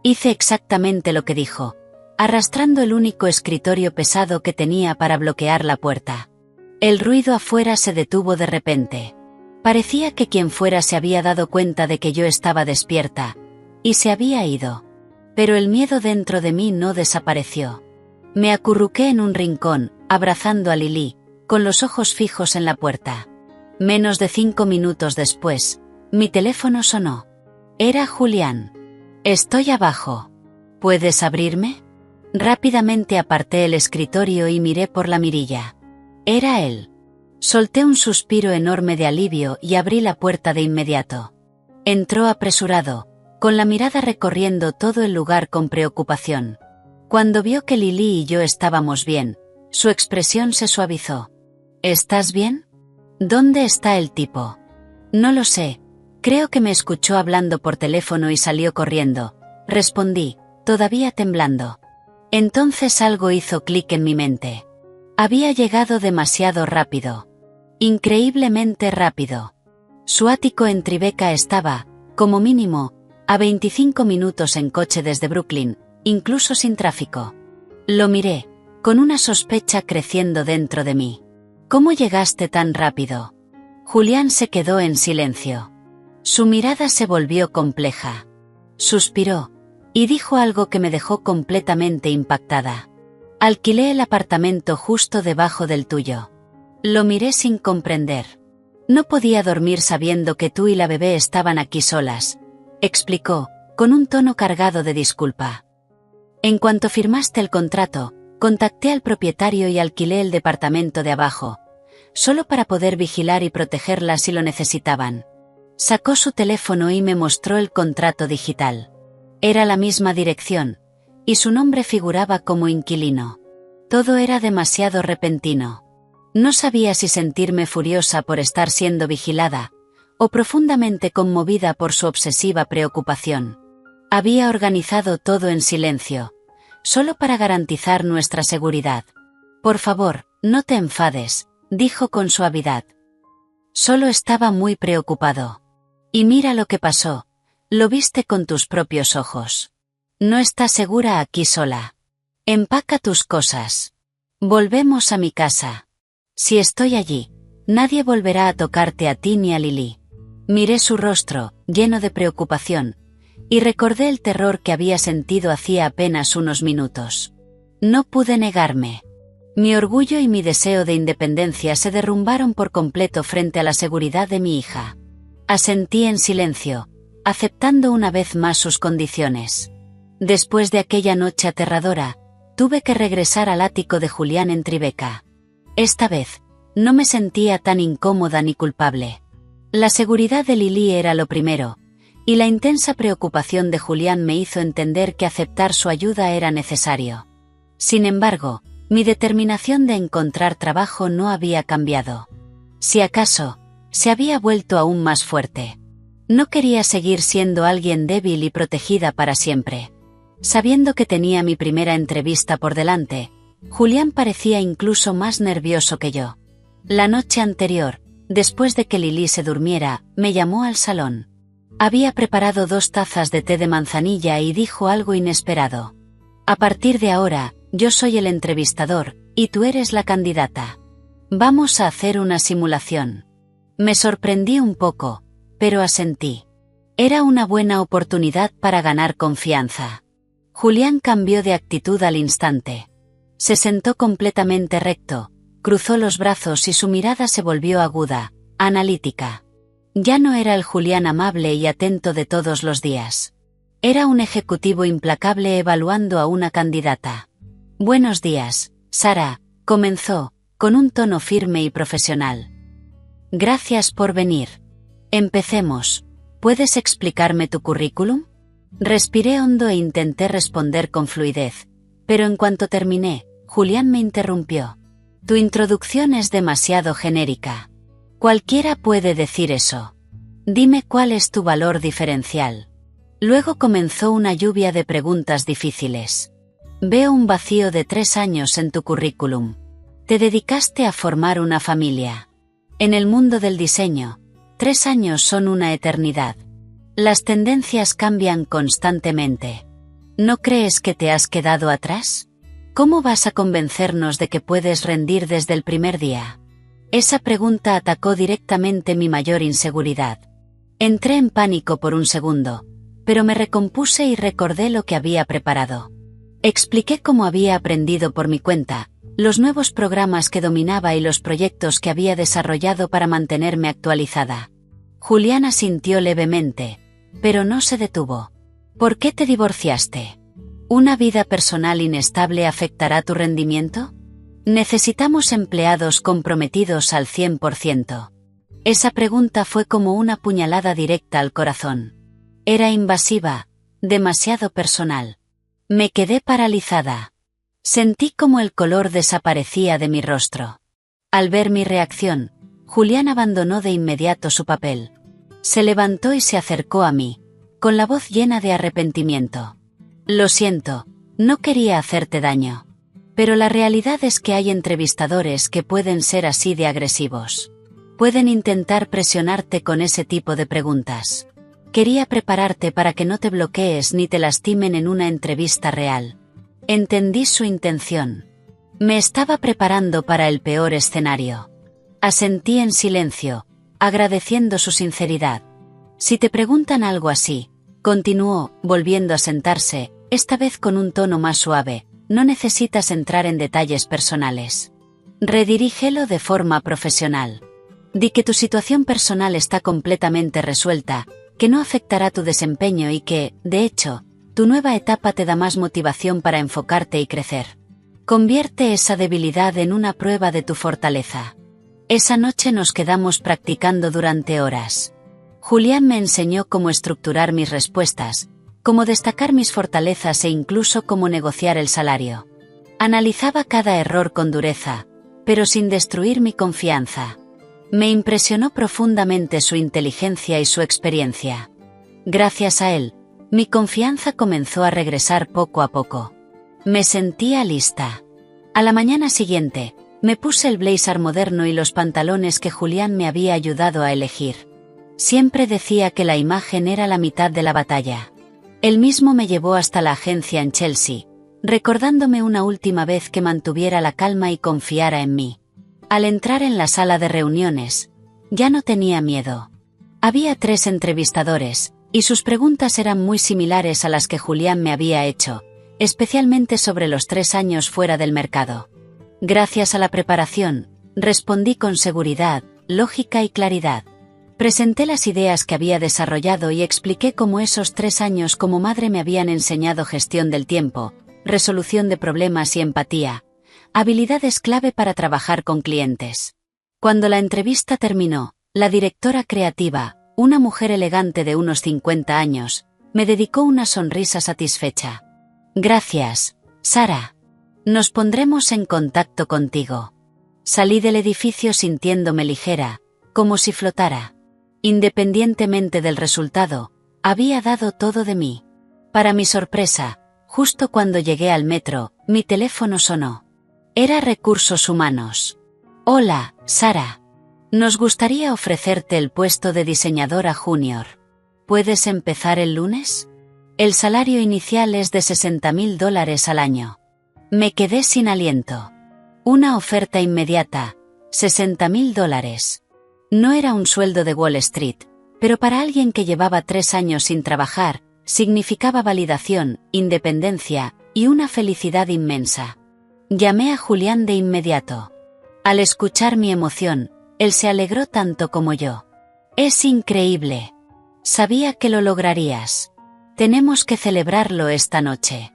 Hice exactamente lo que dijo, arrastrando el único escritorio pesado que tenía para bloquear la puerta. El ruido afuera se detuvo de repente. Parecía que quien fuera se había dado cuenta de que yo estaba despierta, y se había ido. Pero el miedo dentro de mí no desapareció. Me acurruqué en un rincón, abrazando a Lily, con los ojos fijos en la puerta. Menos de 5 minutos después, mi teléfono sonó. Era Julián. Estoy abajo. ¿Puedes abrirme? Rápidamente aparté el escritorio y miré por la mirilla. Era él. Solté un suspiro enorme de alivio y abrí la puerta de inmediato. Entró apresurado, con la mirada recorriendo todo el lugar con preocupación. Cuando vio que Lily y yo estábamos bien, su expresión se suavizó. ¿Estás bien? ¿Dónde está el tipo? No lo sé. Creo que me escuchó hablando por teléfono y salió corriendo, respondí, todavía temblando. Entonces algo hizo clic en mi mente. Había llegado demasiado rápido. Increíblemente rápido. Su ático en Tribeca estaba, como mínimo, a 25 minutos en coche desde Brooklyn, incluso sin tráfico. Lo miré, con una sospecha creciendo dentro de mí. ¿Cómo llegaste tan rápido? Julián se quedó en silencio. Su mirada se volvió compleja. Suspiró, y dijo algo que me dejó completamente impactada. Alquilé el apartamento justo debajo del tuyo. Lo miré sin comprender. No podía dormir sabiendo que tú y la bebé estaban aquí solas, explicó, con un tono cargado de disculpa. En cuanto firmaste el contrato, contacté al propietario y alquilé el departamento de abajo, solo para poder vigilar y protegerlas si lo necesitaban. Sacó su teléfono y me mostró el contrato digital. Era la misma dirección, y su nombre figuraba como inquilino. Todo era demasiado repentino. No sabía si sentirme furiosa por estar siendo vigilada, o profundamente conmovida por su obsesiva preocupación. Había organizado todo en silencio, solo para garantizar nuestra seguridad. Por favor, no te enfades, dijo con suavidad. Solo estaba muy preocupado. Y mira lo que pasó, lo viste con tus propios ojos. No estás segura aquí sola. Empaca tus cosas. Volvemos a mi casa. Si estoy allí, nadie volverá a tocarte a ti ni a Lily. Miré su rostro, lleno de preocupación, y recordé el terror que había sentido hacía apenas unos minutos. No pude negarme. Mi orgullo y mi deseo de independencia se derrumbaron por completo frente a la seguridad de mi hija. Asentí en silencio, aceptando una vez más sus condiciones. Después de aquella noche aterradora, tuve que regresar al ático de Julián en Tribeca. Esta vez, no me sentía tan incómoda ni culpable. La seguridad de Lily era lo primero, y la intensa preocupación de Julián me hizo entender que aceptar su ayuda era necesario. Sin embargo, mi determinación de encontrar trabajo no había cambiado. Si acaso, se había vuelto aún más fuerte. No quería seguir siendo alguien débil y protegida para siempre. Sabiendo que tenía mi primera entrevista por delante, Julián parecía incluso más nervioso que yo. La noche anterior, después de que Lily se durmiera, me llamó al salón. Había preparado 2 tazas de té de manzanilla y dijo algo inesperado. A partir de ahora, yo soy el entrevistador, y tú eres la candidata. Vamos a hacer una simulación. Me sorprendí un poco, pero asentí. Era una buena oportunidad para ganar confianza. Julián cambió de actitud al instante. Se sentó completamente recto, cruzó los brazos y su mirada se volvió aguda, analítica. Ya no era el Julián amable y atento de todos los días. Era un ejecutivo implacable evaluando a una candidata. Buenos días, Sara, comenzó, con un tono firme y profesional. Gracias por venir. Empecemos. ¿Puedes explicarme tu currículum? Respiré hondo e intenté responder con fluidez, pero en cuanto terminé, Julián me interrumpió. Tu introducción es demasiado genérica. Cualquiera puede decir eso. Dime cuál es tu valor diferencial. Luego comenzó una lluvia de preguntas difíciles. Veo un vacío de 3 años en tu currículum. Te dedicaste a formar una familia. En el mundo del diseño, 3 años son una eternidad. Las tendencias cambian constantemente. ¿No crees que te has quedado atrás? ¿Cómo vas a convencernos de que puedes rendir desde el primer día? Esa pregunta atacó directamente mi mayor inseguridad. Entré en pánico por un segundo, pero me recompuse y recordé lo que había preparado. Expliqué cómo había aprendido por mi cuenta, los nuevos programas que dominaba y los proyectos que había desarrollado para mantenerme actualizada. Julián asintió levemente, pero no se detuvo. ¿Por qué te divorciaste? ¿Una vida personal inestable afectará tu rendimiento? Necesitamos empleados comprometidos al 100%. Esa pregunta fue como una puñalada directa al corazón. Era invasiva, demasiado personal. Me quedé paralizada. Sentí como el color desaparecía de mi rostro. Al ver mi reacción, Julián abandonó de inmediato su papel. Se levantó y se acercó a mí, con la voz llena de arrepentimiento. Lo siento, no quería hacerte daño. Pero la realidad es que hay entrevistadores que pueden ser así de agresivos. Pueden intentar presionarte con ese tipo de preguntas. Quería prepararte para que no te bloquees ni te lastimen en una entrevista real. Entendí su intención. Me estaba preparando para el peor escenario. Asentí en silencio, agradeciendo su sinceridad. Si te preguntan algo así, continuó, volviendo a sentarse, esta vez con un tono más suave, no necesitas entrar en detalles personales. Redirígelo de forma profesional. Di que tu situación personal está completamente resuelta, que no afectará tu desempeño y que, de hecho, tu nueva etapa te da más motivación para enfocarte y crecer. Convierte esa debilidad en una prueba de tu fortaleza. Esa noche nos quedamos practicando durante horas. Julián me enseñó cómo estructurar mis respuestas, cómo destacar mis fortalezas e incluso cómo negociar el salario. Analizaba cada error con dureza, pero sin destruir mi confianza. Me impresionó profundamente su inteligencia y su experiencia. Gracias a él, mi confianza comenzó a regresar poco a poco. Me sentía lista. A la mañana siguiente, me puse el blazer moderno y los pantalones que Julián me había ayudado a elegir. Siempre decía que la imagen era la mitad de la batalla. Él mismo me llevó hasta la agencia en Chelsea, recordándome una última vez que mantuviera la calma y confiara en mí. Al entrar en la sala de reuniones, ya no tenía miedo. Había 3 entrevistadores, y sus preguntas eran muy similares a las que Julián me había hecho, especialmente sobre los 3 años fuera del mercado. Gracias a la preparación, respondí con seguridad, lógica y claridad. Presenté las ideas que había desarrollado y expliqué cómo esos 3 años como madre me habían enseñado gestión del tiempo, resolución de problemas y empatía, habilidades clave para trabajar con clientes. Cuando la entrevista terminó, la directora creativa, una mujer elegante de unos 50 años, me dedicó una sonrisa satisfecha. Gracias, Sara. Nos pondremos en contacto contigo. Salí del edificio sintiéndome ligera, como si flotara. Independientemente del resultado, había dado todo de mí. Para mi sorpresa, justo cuando llegué al metro, mi teléfono sonó. Era Recursos Humanos. Hola, Sara. Nos gustaría ofrecerte el puesto de diseñadora junior. ¿Puedes empezar el lunes? El salario inicial es de $60.000 al año. Me quedé sin aliento. Una oferta inmediata, $60.000. No era un sueldo de Wall Street, pero para alguien que llevaba 3 años sin trabajar, significaba validación, independencia y una felicidad inmensa. Llamé a Julián de inmediato. Al escuchar mi emoción, él se alegró tanto como yo. Es increíble. Sabía que lo lograrías. Tenemos que celebrarlo esta noche.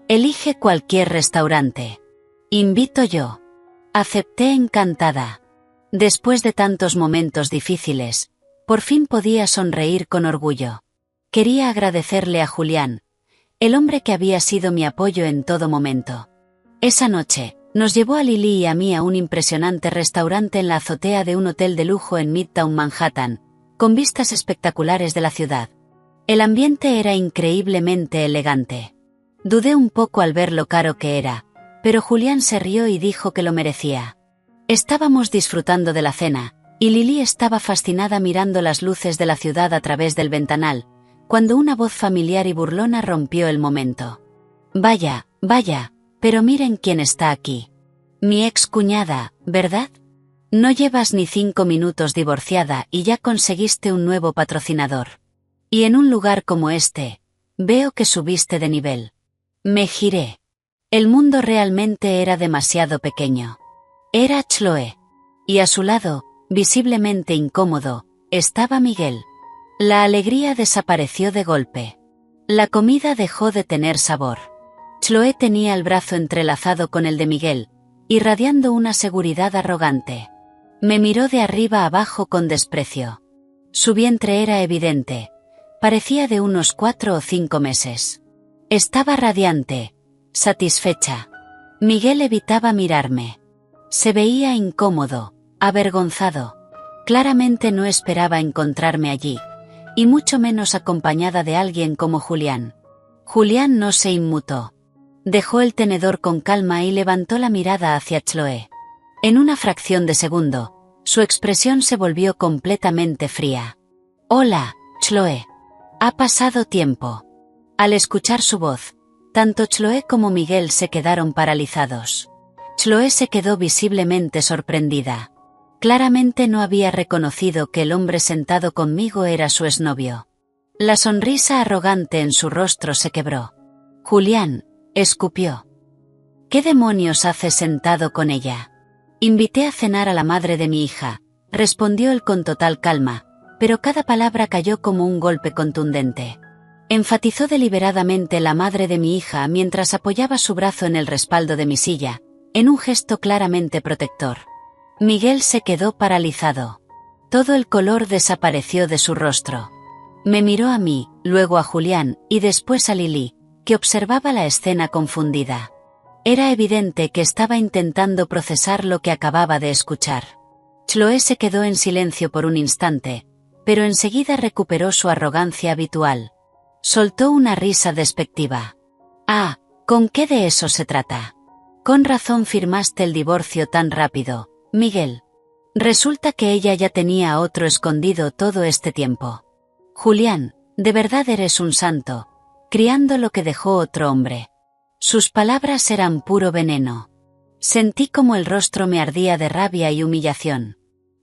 Elige cualquier restaurante. Invito yo. Acepté encantada. Después de tantos momentos difíciles, por fin podía sonreír con orgullo. Quería agradecerle a Julián, el hombre que había sido mi apoyo en todo momento. Esa noche, nos llevó a Lily y a mí a un impresionante restaurante en la azotea de un hotel de lujo en Midtown Manhattan, con vistas espectaculares de la ciudad. El ambiente era increíblemente elegante. Dudé un poco al ver lo caro que era, pero Julián se rió y dijo que lo merecía. Estábamos disfrutando de la cena, y Lily estaba fascinada mirando las luces de la ciudad a través del ventanal, cuando una voz familiar y burlona rompió el momento. Vaya, vaya, pero miren quién está aquí. Mi ex cuñada, ¿verdad? No llevas ni 5 minutos divorciada y ya conseguiste un nuevo patrocinador. Y en un lugar como este, veo que subiste de nivel. Me giré. El mundo realmente era demasiado pequeño. Era Chloe. Y a su lado, visiblemente incómodo, estaba Miguel. La alegría desapareció de golpe. La comida dejó de tener sabor. Chloe tenía el brazo entrelazado con el de Miguel, irradiando una seguridad arrogante. Me miró de arriba abajo con desprecio. Su vientre era evidente. Parecía de unos 4 o 5 meses. Estaba radiante, satisfecha. Miguel evitaba mirarme. Se veía incómodo, avergonzado. Claramente no esperaba encontrarme allí, y mucho menos acompañada de alguien como Julián. Julián no se inmutó. Dejó el tenedor con calma y levantó la mirada hacia Chloe. En una fracción de segundo, su expresión se volvió completamente fría. Hola, Chloe. Ha pasado tiempo. Al escuchar su voz, tanto Chloe como Miguel se quedaron paralizados. Chloe se quedó visiblemente sorprendida. Claramente no había reconocido que el hombre sentado conmigo era su exnovio. La sonrisa arrogante en su rostro se quebró. Julián, escupió. ¿Qué demonios hace sentado con ella? Invité a cenar a la madre de mi hija, respondió él con total calma, pero cada palabra cayó como un golpe contundente. Enfatizó deliberadamente la madre de mi hija mientras apoyaba su brazo en el respaldo de mi silla, en un gesto claramente protector. Miguel se quedó paralizado. Todo el color desapareció de su rostro. Me miró a mí, luego a Julián, y después a Lily, que observaba la escena confundida. Era evidente que estaba intentando procesar lo que acababa de escuchar. Chloe se quedó en silencio por un instante, pero enseguida recuperó su arrogancia habitual. Soltó una risa despectiva. Ah, ¿con qué de eso se trata? Con razón firmaste el divorcio tan rápido, Miguel. Resulta que ella ya tenía a otro escondido todo este tiempo. Julián, de verdad eres un santo, criando lo que dejó otro hombre. Sus palabras eran puro veneno. Sentí como el rostro me ardía de rabia y humillación.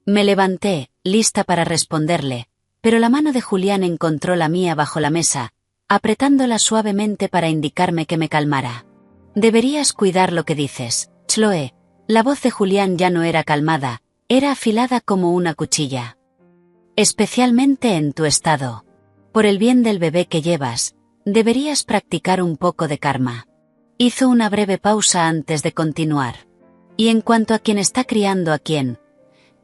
Me levanté, lista para responderle, pero la mano de Julián encontró la mía bajo la mesa, apretándola suavemente para indicarme que me calmara. Deberías cuidar lo que dices, Chloe. La voz de Julián ya no era calmada, era afilada como una cuchilla. Especialmente en tu estado. Por el bien del bebé que llevas, deberías practicar un poco de karma. Hizo una breve pausa antes de continuar. Y en cuanto a quién está criando a quién,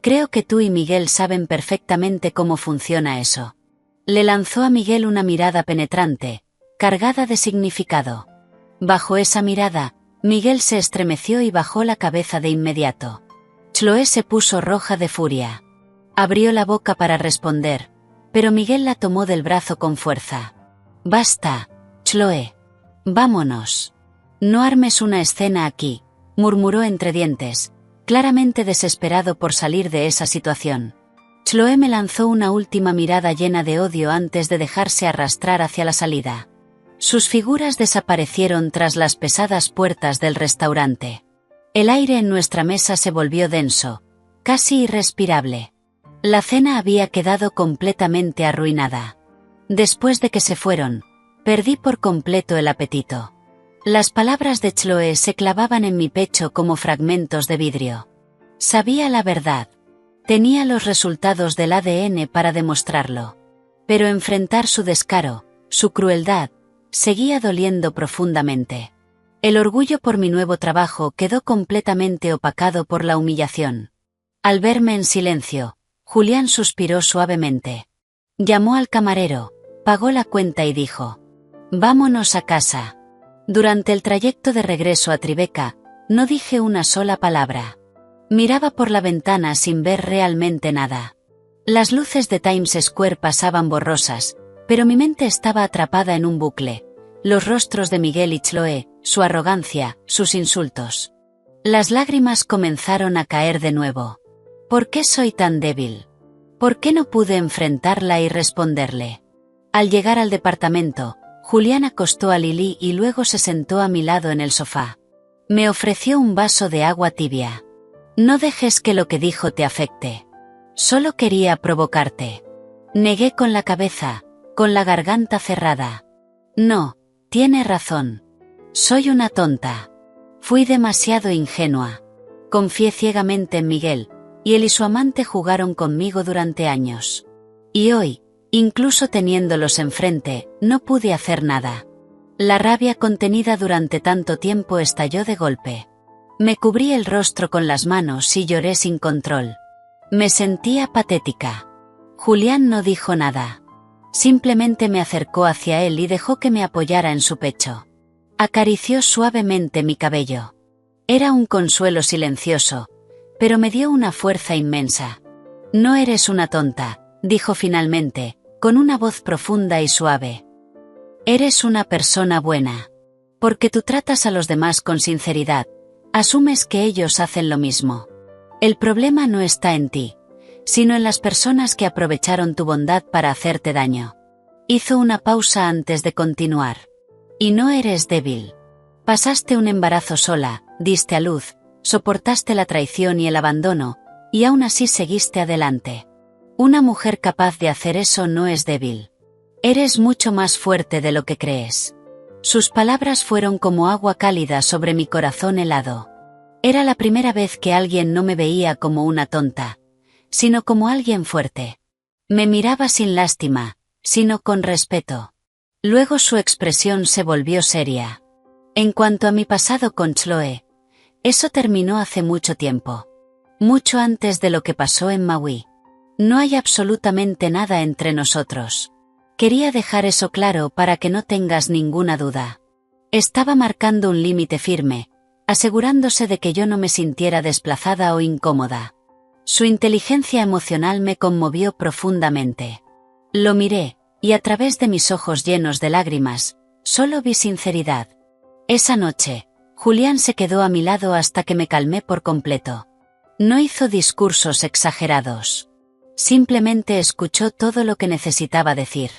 creo que tú y Miguel saben perfectamente cómo funciona eso. Le lanzó a Miguel una mirada penetrante, cargada de significado. Bajo esa mirada, Miguel se estremeció y bajó la cabeza de inmediato. Chloe se puso roja de furia. Abrió la boca para responder, pero Miguel la tomó del brazo con fuerza. Basta, Chloe. Vámonos. No armes una escena aquí, murmuró entre dientes, claramente desesperado por salir de esa situación. Chloe me lanzó una última mirada llena de odio antes de dejarse arrastrar hacia la salida. Sus figuras desaparecieron tras las pesadas puertas del restaurante. El aire en nuestra mesa se volvió denso, casi irrespirable. La cena había quedado completamente arruinada. Después de que se fueron, perdí por completo el apetito. Las palabras de Chloe se clavaban en mi pecho como fragmentos de vidrio. Sabía la verdad. Tenía los resultados del ADN para demostrarlo. Pero enfrentar su descaro, su crueldad, seguía doliendo profundamente. El orgullo por mi nuevo trabajo quedó completamente opacado por la humillación. Al verme en silencio, Julián suspiró suavemente. Llamó al camarero, pagó la cuenta y dijo: «Vámonos a casa». Durante el trayecto de regreso a Tribeca, no dije una sola palabra. Miraba por la ventana sin ver realmente nada. Las luces de Times Square pasaban borrosas, pero mi mente estaba atrapada en un bucle. Los rostros de Miguel y Chloe, su arrogancia, sus insultos. Las lágrimas comenzaron a caer de nuevo. ¿Por qué soy tan débil? ¿Por qué no pude enfrentarla y responderle? Al llegar al departamento, Julián acostó a Lily y luego se sentó a mi lado en el sofá. Me ofreció un vaso de agua tibia. No dejes que lo que dijo te afecte. Solo quería provocarte. Negué con la cabeza, con la garganta cerrada. No, tiene razón. Soy una tonta. Fui demasiado ingenua. Confié ciegamente en Miguel, y él y su amante jugaron conmigo durante años. Y hoy, incluso teniéndolos enfrente, no pude hacer nada. La rabia contenida durante tanto tiempo estalló de golpe. Me cubrí el rostro con las manos y lloré sin control. Me sentía patética. Julián no dijo nada. Simplemente me acercó hacia él y dejó que me apoyara en su pecho. Acarició suavemente mi cabello. Era un consuelo silencioso, pero me dio una fuerza inmensa. No eres una tonta, dijo finalmente, con una voz profunda y suave. Eres una persona buena. Porque tú tratas a los demás con sinceridad, asumes que ellos hacen lo mismo. El problema no está en ti, sino en las personas que aprovecharon tu bondad para hacerte daño. Hizo una pausa antes de continuar. Y no eres débil. Pasaste un embarazo sola, diste a luz, soportaste la traición y el abandono, y aún así seguiste adelante. Una mujer capaz de hacer eso no es débil. Eres mucho más fuerte de lo que crees. Sus palabras fueron como agua cálida sobre mi corazón helado. Era la primera vez que alguien no me veía como una tonta, sino como alguien fuerte. Me miraba sin lástima, sino con respeto. Luego su expresión se volvió seria. En cuanto a mi pasado con Chloe, eso terminó hace mucho tiempo. Mucho antes de lo que pasó en Maui. No hay absolutamente nada entre nosotros. Quería dejar eso claro para que no tengas ninguna duda. Estaba marcando un límite firme, asegurándose de que yo no me sintiera desplazada o incómoda. Su inteligencia emocional me conmovió profundamente. Lo miré, y a través de mis ojos llenos de lágrimas, solo vi sinceridad. Esa noche, Julián se quedó a mi lado hasta que me calmé por completo. No hizo discursos exagerados. Simplemente escuchó todo lo que necesitaba decir.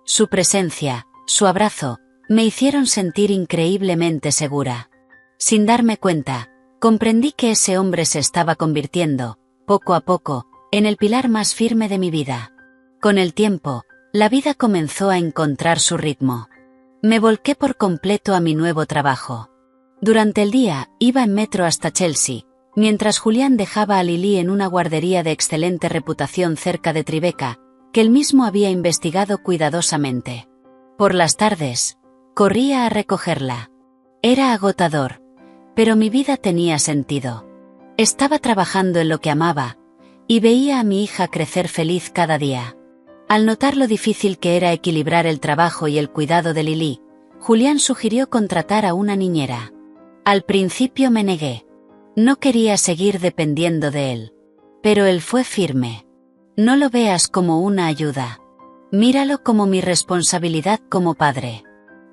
Su presencia, su abrazo, me hicieron sentir increíblemente segura. Sin darme cuenta, comprendí que ese hombre se estaba convirtiendo, poco a poco, en el pilar más firme de mi vida. Con el tiempo, la vida comenzó a encontrar su ritmo. Me volqué por completo a mi nuevo trabajo. Durante el día, iba en metro hasta Chelsea, mientras Julián dejaba a Lily en una guardería de excelente reputación cerca de Tribeca, que él mismo había investigado cuidadosamente. Por las tardes, corría a recogerla. Era agotador, pero mi vida tenía sentido. Estaba trabajando en lo que amaba, y veía a mi hija crecer feliz cada día. Al notar lo difícil que era equilibrar el trabajo y el cuidado de Lily, Julián sugirió contratar a una niñera. Al principio me negué. No quería seguir dependiendo de él. Pero él fue firme. No lo veas como una ayuda. Míralo como mi responsabilidad como padre.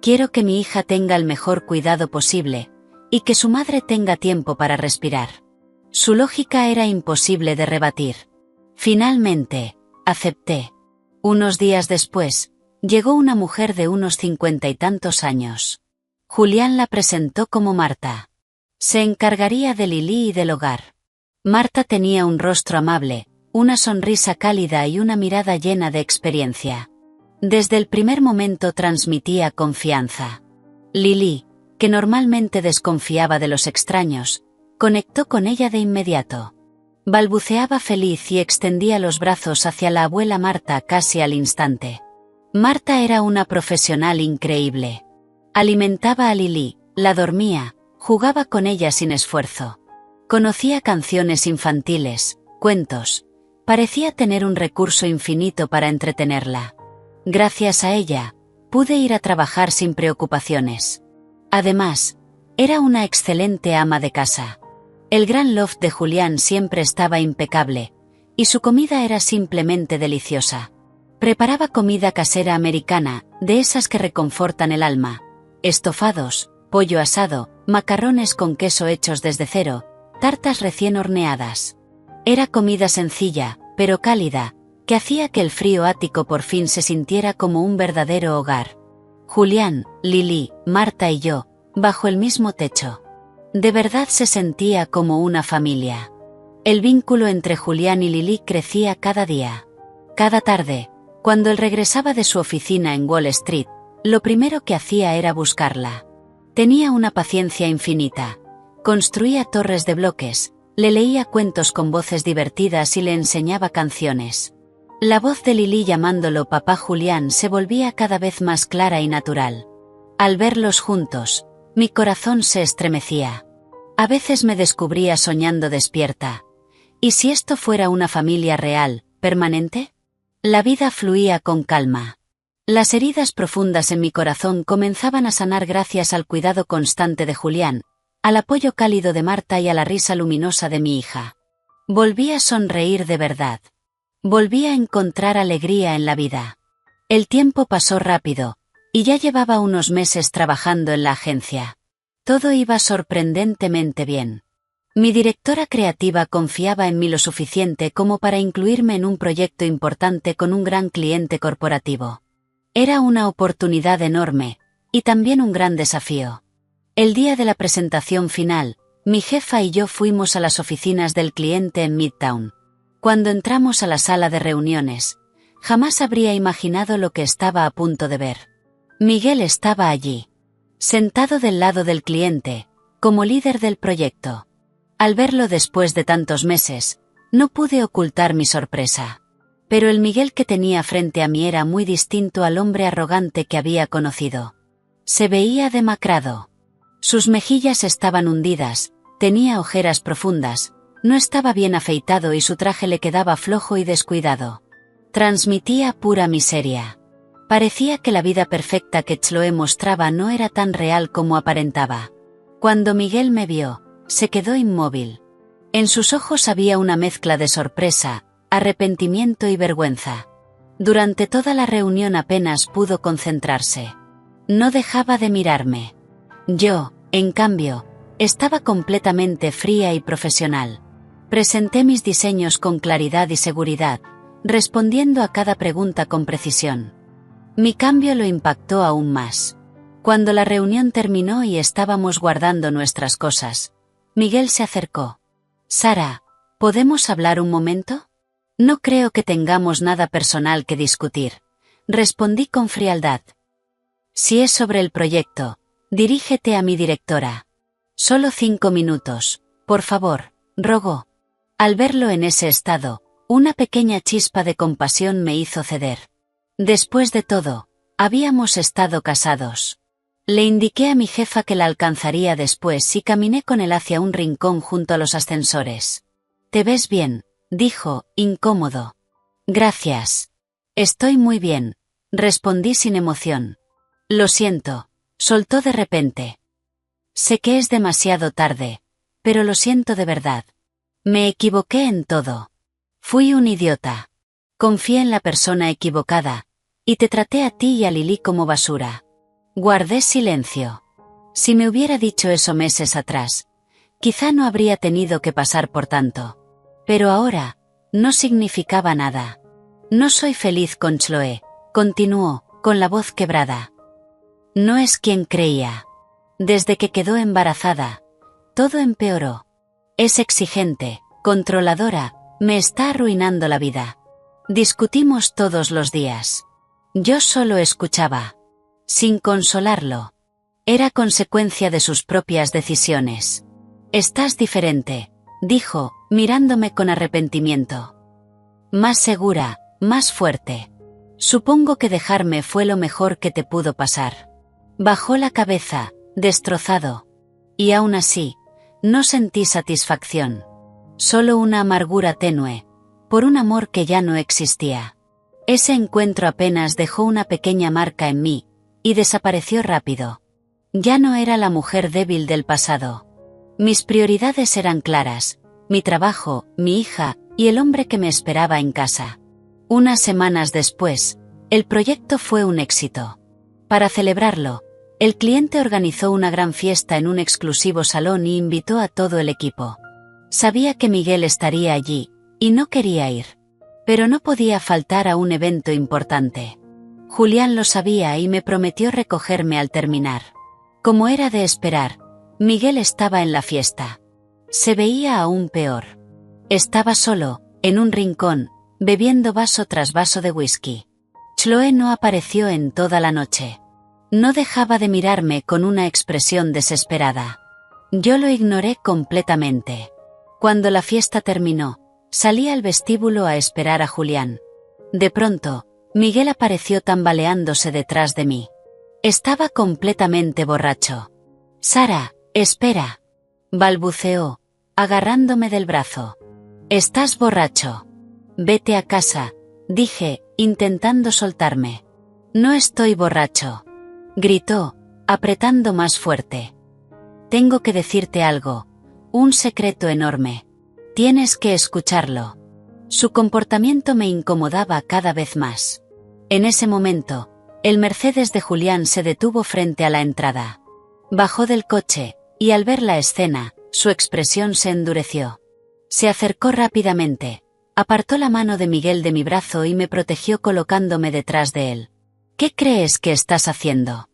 Quiero que mi hija tenga el mejor cuidado posible, y que su madre tenga tiempo para respirar. Su lógica era imposible de rebatir. Finalmente, acepté. Unos días después, llegó una mujer de unos 50 y tantos años. Julián la presentó como Marta. Se encargaría de Lily y del hogar. Marta tenía un rostro amable, una sonrisa cálida y una mirada llena de experiencia. Desde el primer momento transmitía confianza. Lily, que normalmente desconfiaba de los extraños, conectó con ella de inmediato. Balbuceaba feliz y extendía los brazos hacia la abuela Marta casi al instante. Marta era una profesional increíble. Alimentaba a Lily, la dormía, jugaba con ella sin esfuerzo. Conocía canciones infantiles, cuentos. Parecía tener un recurso infinito para entretenerla. Gracias a ella, pude ir a trabajar sin preocupaciones. Además, era una excelente ama de casa. El gran loft de Julián siempre estaba impecable, y su comida era simplemente deliciosa. Preparaba comida casera americana, de esas que reconfortan el alma. Estofados, pollo asado, macarrones con queso hechos desde cero, tartas recién horneadas. Era comida sencilla, pero cálida, que hacía que el frío ático por fin se sintiera como un verdadero hogar. Julián, Lily, Marta y yo, bajo el mismo techo. De verdad se sentía como una familia. El vínculo entre Julián y Lily crecía cada día. Cada tarde, cuando él regresaba de su oficina en Wall Street, lo primero que hacía era buscarla. Tenía una paciencia infinita. Construía torres de bloques, le leía cuentos con voces divertidas y le enseñaba canciones. La voz de Lily llamándolo papá Julián se volvía cada vez más clara y natural. Al verlos juntos, mi corazón se estremecía. A veces me descubría soñando despierta. ¿Y si esto fuera una familia real, permanente? La vida fluía con calma. Las heridas profundas en mi corazón comenzaban a sanar gracias al cuidado constante de Julián, al apoyo cálido de Marta y a la risa luminosa de mi hija. Volví a sonreír de verdad. Volví a encontrar alegría en la vida. El tiempo pasó rápido, y ya llevaba unos meses trabajando en la agencia. Todo iba sorprendentemente bien. Mi directora creativa confiaba en mí lo suficiente como para incluirme en un proyecto importante con un gran cliente corporativo. Era una oportunidad enorme, y también un gran desafío. El día de la presentación final, mi jefa y yo fuimos a las oficinas del cliente en Midtown. Cuando entramos a la sala de reuniones, jamás habría imaginado lo que estaba a punto de ver. Miguel estaba allí, sentado del lado del cliente, como líder del proyecto. Al verlo después de tantos meses, no pude ocultar mi sorpresa. Pero el Miguel que tenía frente a mí era muy distinto al hombre arrogante que había conocido. Se veía demacrado. Sus mejillas estaban hundidas, tenía ojeras profundas, no estaba bien afeitado y su traje le quedaba flojo y descuidado. Transmitía pura miseria. Parecía que la vida perfecta que Chloe mostraba no era tan real como aparentaba. Cuando Miguel me vio, se quedó inmóvil. En sus ojos había una mezcla de sorpresa, arrepentimiento y vergüenza. Durante toda la reunión apenas pudo concentrarse. No dejaba de mirarme. Yo, en cambio, estaba completamente fría y profesional. Presenté mis diseños con claridad y seguridad, respondiendo a cada pregunta con precisión. Mi cambio lo impactó aún más. Cuando la reunión terminó y estábamos guardando nuestras cosas, Miguel se acercó. «Sara, ¿podemos hablar un momento?» «No creo que tengamos nada personal que discutir», respondí con frialdad. «Si es sobre el proyecto, dirígete a mi directora. Solo 5 minutos, por favor», rogó. Al verlo en ese estado, una pequeña chispa de compasión me hizo ceder. Después de todo, habíamos estado casados. Le indiqué a mi jefa que la alcanzaría después y caminé con él hacia un rincón junto a los ascensores. «¿Te ves bien?», dijo, incómodo. «Gracias. Estoy muy bien», respondí sin emoción. «Lo siento», soltó de repente. «Sé que es demasiado tarde, pero lo siento de verdad. Me equivoqué en todo. Fui un idiota. Confié en la persona equivocada, y te traté a ti y a Lily como basura». Guardé silencio. Si me hubiera dicho eso meses atrás, quizá no habría tenido que pasar por tanto. Pero ahora, no significaba nada. «No soy feliz con Chloe», continuó, con la voz quebrada. «No es quien creía. Desde que quedó embarazada, todo empeoró. Es exigente, controladora, me está arruinando la vida. Discutimos todos los días. Yo solo escuchaba. Sin consolarlo. Era consecuencia de sus propias decisiones. «Estás diferente», dijo, mirándome con arrepentimiento. «Más segura, más fuerte. Supongo que dejarme fue lo mejor que te pudo pasar». Bajó la cabeza, destrozado. Y aún así, no sentí satisfacción. Solo una amargura tenue, por un amor que ya no existía. Ese encuentro apenas dejó una pequeña marca en mí, y desapareció rápido. Ya no era la mujer débil del pasado. Mis prioridades eran claras: mi trabajo, mi hija, y el hombre que me esperaba en casa. Unas semanas después, el proyecto fue un éxito. Para celebrarlo, el cliente organizó una gran fiesta en un exclusivo salón y invitó a todo el equipo. Sabía que Miguel estaría allí, y no quería ir. Pero no podía faltar a un evento importante. Julián lo sabía y me prometió recogerme al terminar. Como era de esperar, Miguel estaba en la fiesta. Se veía aún peor. Estaba solo, en un rincón, bebiendo vaso tras vaso de whisky. Chloe no apareció en toda la noche. No dejaba de mirarme con una expresión desesperada. Yo lo ignoré completamente. Cuando la fiesta terminó, salí al vestíbulo a esperar a Julián. De pronto, Miguel apareció tambaleándose detrás de mí. Estaba completamente borracho. «Sara, espera», balbuceó, agarrándome del brazo. «Estás borracho. Vete a casa», dije, intentando soltarme. «No estoy borracho», gritó, apretando más fuerte. «Tengo que decirte algo, un secreto enorme. Tienes que escucharlo». Su comportamiento me incomodaba cada vez más. En ese momento, el Mercedes de Julián se detuvo frente a la entrada. Bajó del coche, y al ver la escena, su expresión se endureció. Se acercó rápidamente, apartó la mano de Miguel de mi brazo y me protegió colocándome detrás de él. «¿Qué crees que estás haciendo?».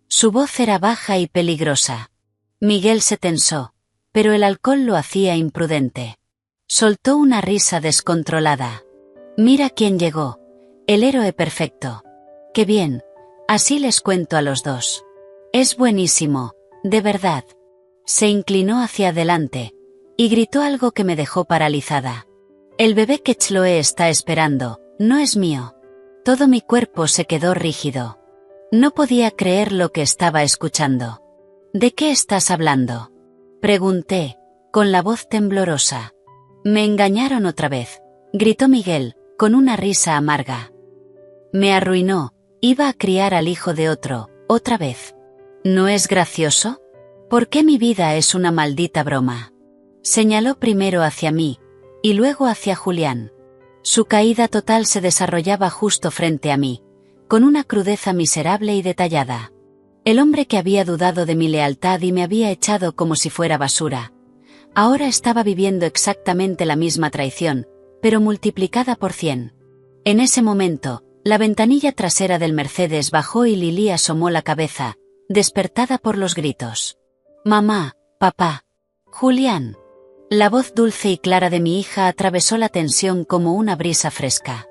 Su voz era baja y peligrosa. Miguel se tensó, pero el alcohol lo hacía imprudente. Soltó una risa descontrolada. «Mira quién llegó, el héroe perfecto. Qué bien, así les cuento a los dos. Es buenísimo, de verdad». Se inclinó hacia adelante, y gritó algo que me dejó paralizada. «El bebé que Chloe está esperando, no es mío». Todo mi cuerpo se quedó rígido. No podía creer lo que estaba escuchando. «¿De qué estás hablando?», pregunté, con la voz temblorosa. «Me engañaron otra vez», gritó Miguel, con una risa amarga. «Me arruinó, iba a criar al hijo de otro, otra vez. ¿No es gracioso? ¿Por qué mi vida es una maldita broma?». Señaló primero hacia mí, y luego hacia Julián. Su caída total se desarrollaba justo frente a mí, con una crudeza miserable y detallada. El hombre que había dudado de mi lealtad y me había echado como si fuera basura, ahora estaba viviendo exactamente la misma traición, pero multiplicada por 100. En ese momento, la ventanilla trasera del Mercedes bajó y Lily asomó la cabeza, despertada por los gritos. «Mamá, papá, Julián». La voz dulce y clara de mi hija atravesó la tensión como una brisa fresca.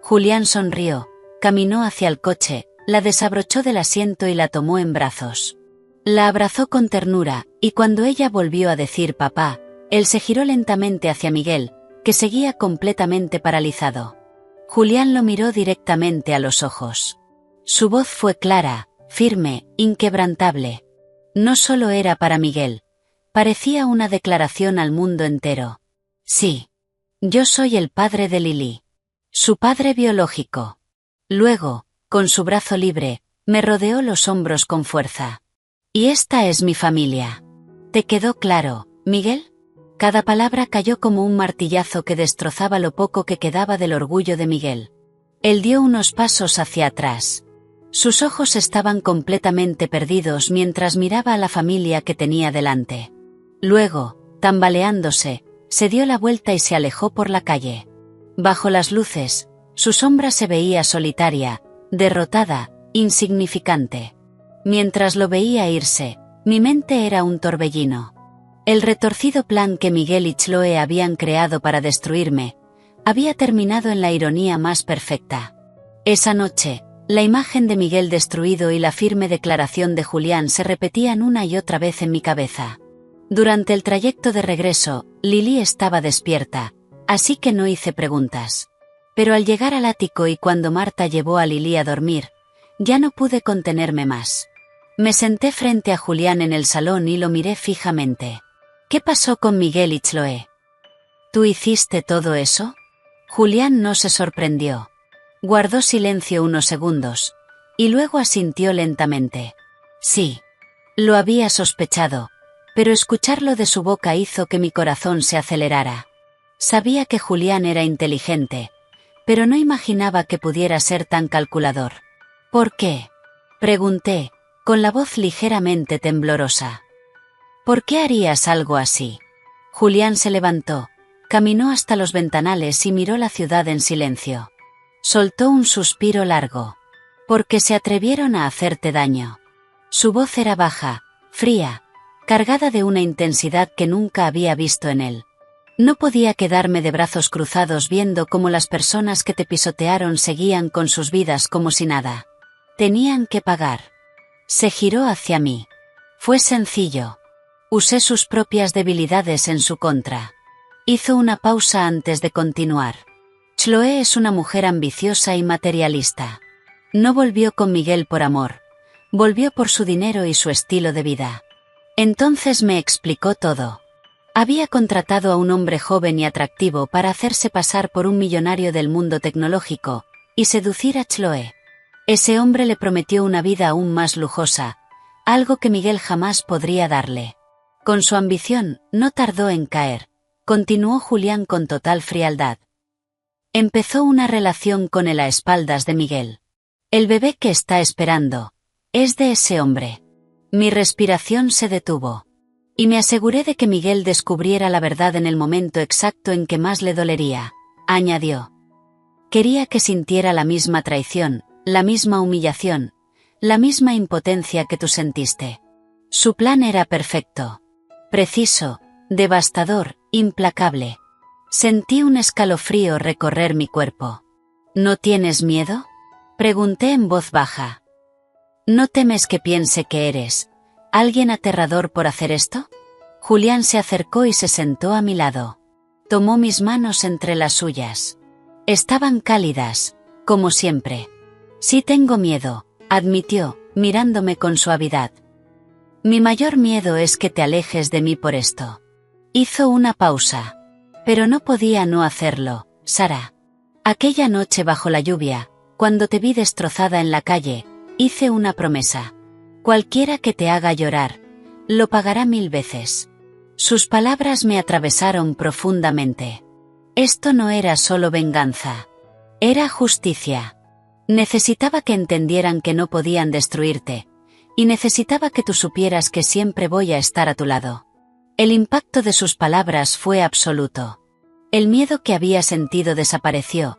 Julián sonrió, caminó hacia el coche, la desabrochó del asiento y la tomó en brazos. La abrazó con ternura, y cuando ella volvió a decir papá, Él se giró lentamente hacia Miguel, que seguía completamente paralizado. Julián lo miró directamente a los ojos. Su voz fue clara, firme, inquebrantable. No solo era para Miguel. Parecía una declaración al mundo entero. Sí. Yo soy el padre de Lily. Su padre biológico. Luego, con su brazo libre, me rodeó los hombros con fuerza. Y esta es mi familia. ¿Te quedó claro, Miguel? Cada palabra cayó como un martillazo que destrozaba lo poco que quedaba del orgullo de Miguel. Él dio unos pasos hacia atrás. Sus ojos estaban completamente perdidos mientras miraba a la familia que tenía delante. Luego, tambaleándose, se dio la vuelta y se alejó por la calle. Bajo las luces, su sombra se veía solitaria, derrotada, insignificante. Mientras lo veía irse, mi mente era un torbellino. El retorcido plan que Miguel y Chloe habían creado para destruirme, había terminado en la ironía más perfecta. Esa noche, la imagen de Miguel destruido y la firme declaración de Julián se repetían una y otra vez en mi cabeza. Durante el trayecto de regreso, Lily estaba despierta, así que no hice preguntas. Pero al llegar al ático y cuando Marta llevó a Lily a dormir, ya no pude contenerme más. Me senté frente a Julián en el salón y lo miré fijamente. ¿Qué pasó con Miguel y Chloe? ¿Tú hiciste todo eso? Julián no se sorprendió. Guardó silencio unos segundos, y luego asintió lentamente. Sí. Lo había sospechado, pero escucharlo de su boca hizo que mi corazón se acelerara. Sabía que Julián era inteligente, pero no imaginaba que pudiera ser tan calculador. ¿Por qué? Pregunté, con la voz ligeramente temblorosa. ¿Por qué harías algo así? Julián se levantó, caminó hasta los ventanales y miró la ciudad en silencio. Soltó un suspiro largo. Porque se atrevieron a hacerte daño. Su voz era baja, fría, cargada de una intensidad que nunca había visto en él. No podía quedarme de brazos cruzados viendo cómo las personas que te pisotearon seguían con sus vidas como si nada. Tenían que pagar. Se giró hacia mí. Fue sencillo. Usé sus propias debilidades en su contra. Hizo una pausa antes de continuar. Chloe es una mujer ambiciosa y materialista. No volvió con Miguel por amor. Volvió por su dinero y su estilo de vida. Entonces me explicó todo. Había contratado a un hombre joven y atractivo para hacerse pasar por un millonario del mundo tecnológico, y seducir a Chloe. Ese hombre le prometió una vida aún más lujosa, algo que Miguel jamás podría darle. Con su ambición, no tardó en caer. Continuó Julián con total frialdad. Empezó una relación con él a espaldas de Miguel. El bebé que está esperando es de ese hombre. Mi respiración se detuvo. Y me aseguré de que Miguel descubriera la verdad en el momento exacto en que más le dolería, añadió. Quería que sintiera la misma traición, la misma humillación, la misma impotencia que tú sentiste. Su plan era perfecto. Preciso, devastador, implacable. Sentí un escalofrío recorrer mi cuerpo. ¿No tienes miedo? Pregunté en voz baja. ¿No temes que piense que eres alguien aterrador por hacer esto? Julián se acercó y se sentó a mi lado. Tomó mis manos entre las suyas. Estaban cálidas, como siempre. Sí tengo miedo, admitió, mirándome con suavidad. Mi mayor miedo es que te alejes de mí por esto. Hizo una pausa. Pero no podía no hacerlo, Sara. Aquella noche bajo la lluvia, cuando te vi destrozada en la calle, hice una promesa. Cualquiera que te haga llorar, lo pagará 1000 veces. Sus palabras me atravesaron profundamente. Esto no era solo venganza. Era justicia. Necesitaba que entendieran que no podían destruirte, y necesitaba que tú supieras que siempre voy a estar a tu lado. El impacto de sus palabras fue absoluto. El miedo que había sentido desapareció,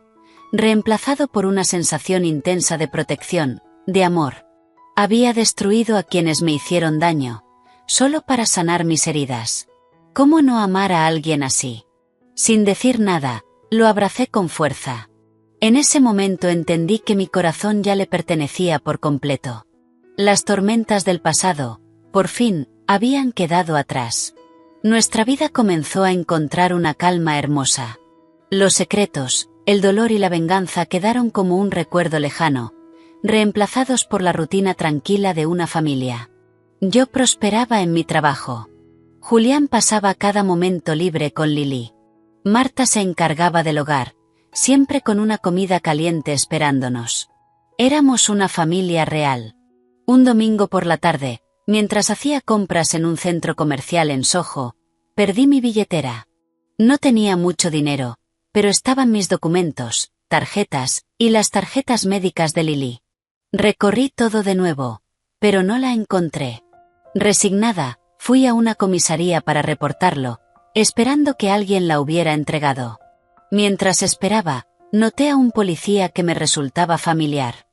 reemplazado por una sensación intensa de protección, de amor. Había destruido a quienes me hicieron daño, solo para sanar mis heridas. ¿Cómo no amar a alguien así? Sin decir nada, lo abracé con fuerza. En ese momento entendí que mi corazón ya le pertenecía por completo. Las tormentas del pasado, por fin, habían quedado atrás. Nuestra vida comenzó a encontrar una calma hermosa. Los secretos, el dolor y la venganza quedaron como un recuerdo lejano, reemplazados por la rutina tranquila de una familia. Yo prosperaba en mi trabajo. Julián pasaba cada momento libre con Lily. Marta se encargaba del hogar, siempre con una comida caliente esperándonos. Éramos una familia real. Un domingo por la tarde, mientras hacía compras en un centro comercial en Soho, perdí mi billetera. No tenía mucho dinero, pero estaban mis documentos, tarjetas, y las tarjetas médicas de Lily. Recorrí todo de nuevo, pero no la encontré. Resignada, fui a una comisaría para reportarlo, esperando que alguien la hubiera entregado. Mientras esperaba, noté a un policía que me resultaba familiar.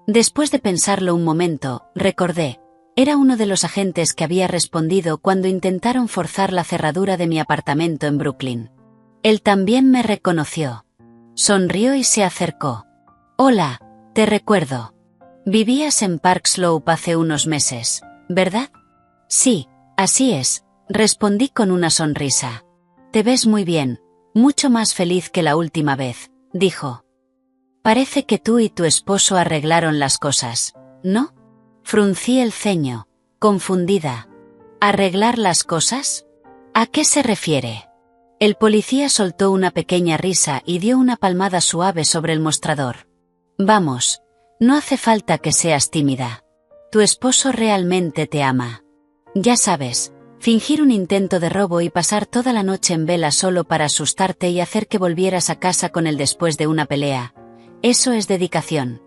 Después de pensarlo un momento, recordé. Era uno de los agentes que había respondido cuando intentaron forzar la cerradura de mi apartamento en Brooklyn. Él también me reconoció. Sonrió y se acercó. «Hola, te recuerdo. Vivías en Park Slope hace unos meses, ¿verdad?» «Sí, así es», respondí con una sonrisa. «Te ves muy bien, mucho más feliz que la última vez», dijo. «Parece que tú y tu esposo arreglaron las cosas, ¿no?» Fruncí el ceño, confundida. ¿Arreglar las cosas? ¿A qué se refiere? El policía soltó una pequeña risa y dio una palmada suave sobre el mostrador. «Vamos, no hace falta que seas tímida. Tu esposo realmente te ama. Ya sabes, fingir un intento de robo y pasar toda la noche en vela solo para asustarte y hacer que volvieras a casa con él después de una pelea. Eso es dedicación.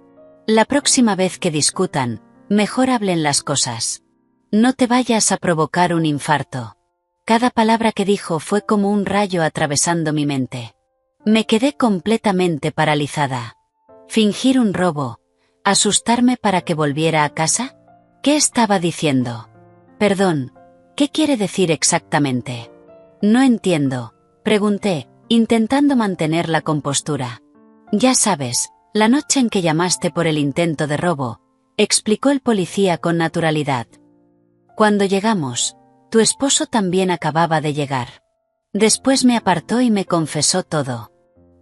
La próxima vez que discutan, mejor hablen las cosas. No te vayas a provocar un infarto». Cada palabra que dijo fue como un rayo atravesando mi mente. Me quedé completamente paralizada. ¿Fingir un robo? ¿Asustarme para que volviera a casa? ¿Qué estaba diciendo? Perdón, ¿qué quiere decir exactamente? No entiendo, pregunté, intentando mantener la compostura. Ya sabes, la noche en que llamaste por el intento de robo, explicó el policía con naturalidad. Cuando llegamos, tu esposo también acababa de llegar. Después me apartó y me confesó todo.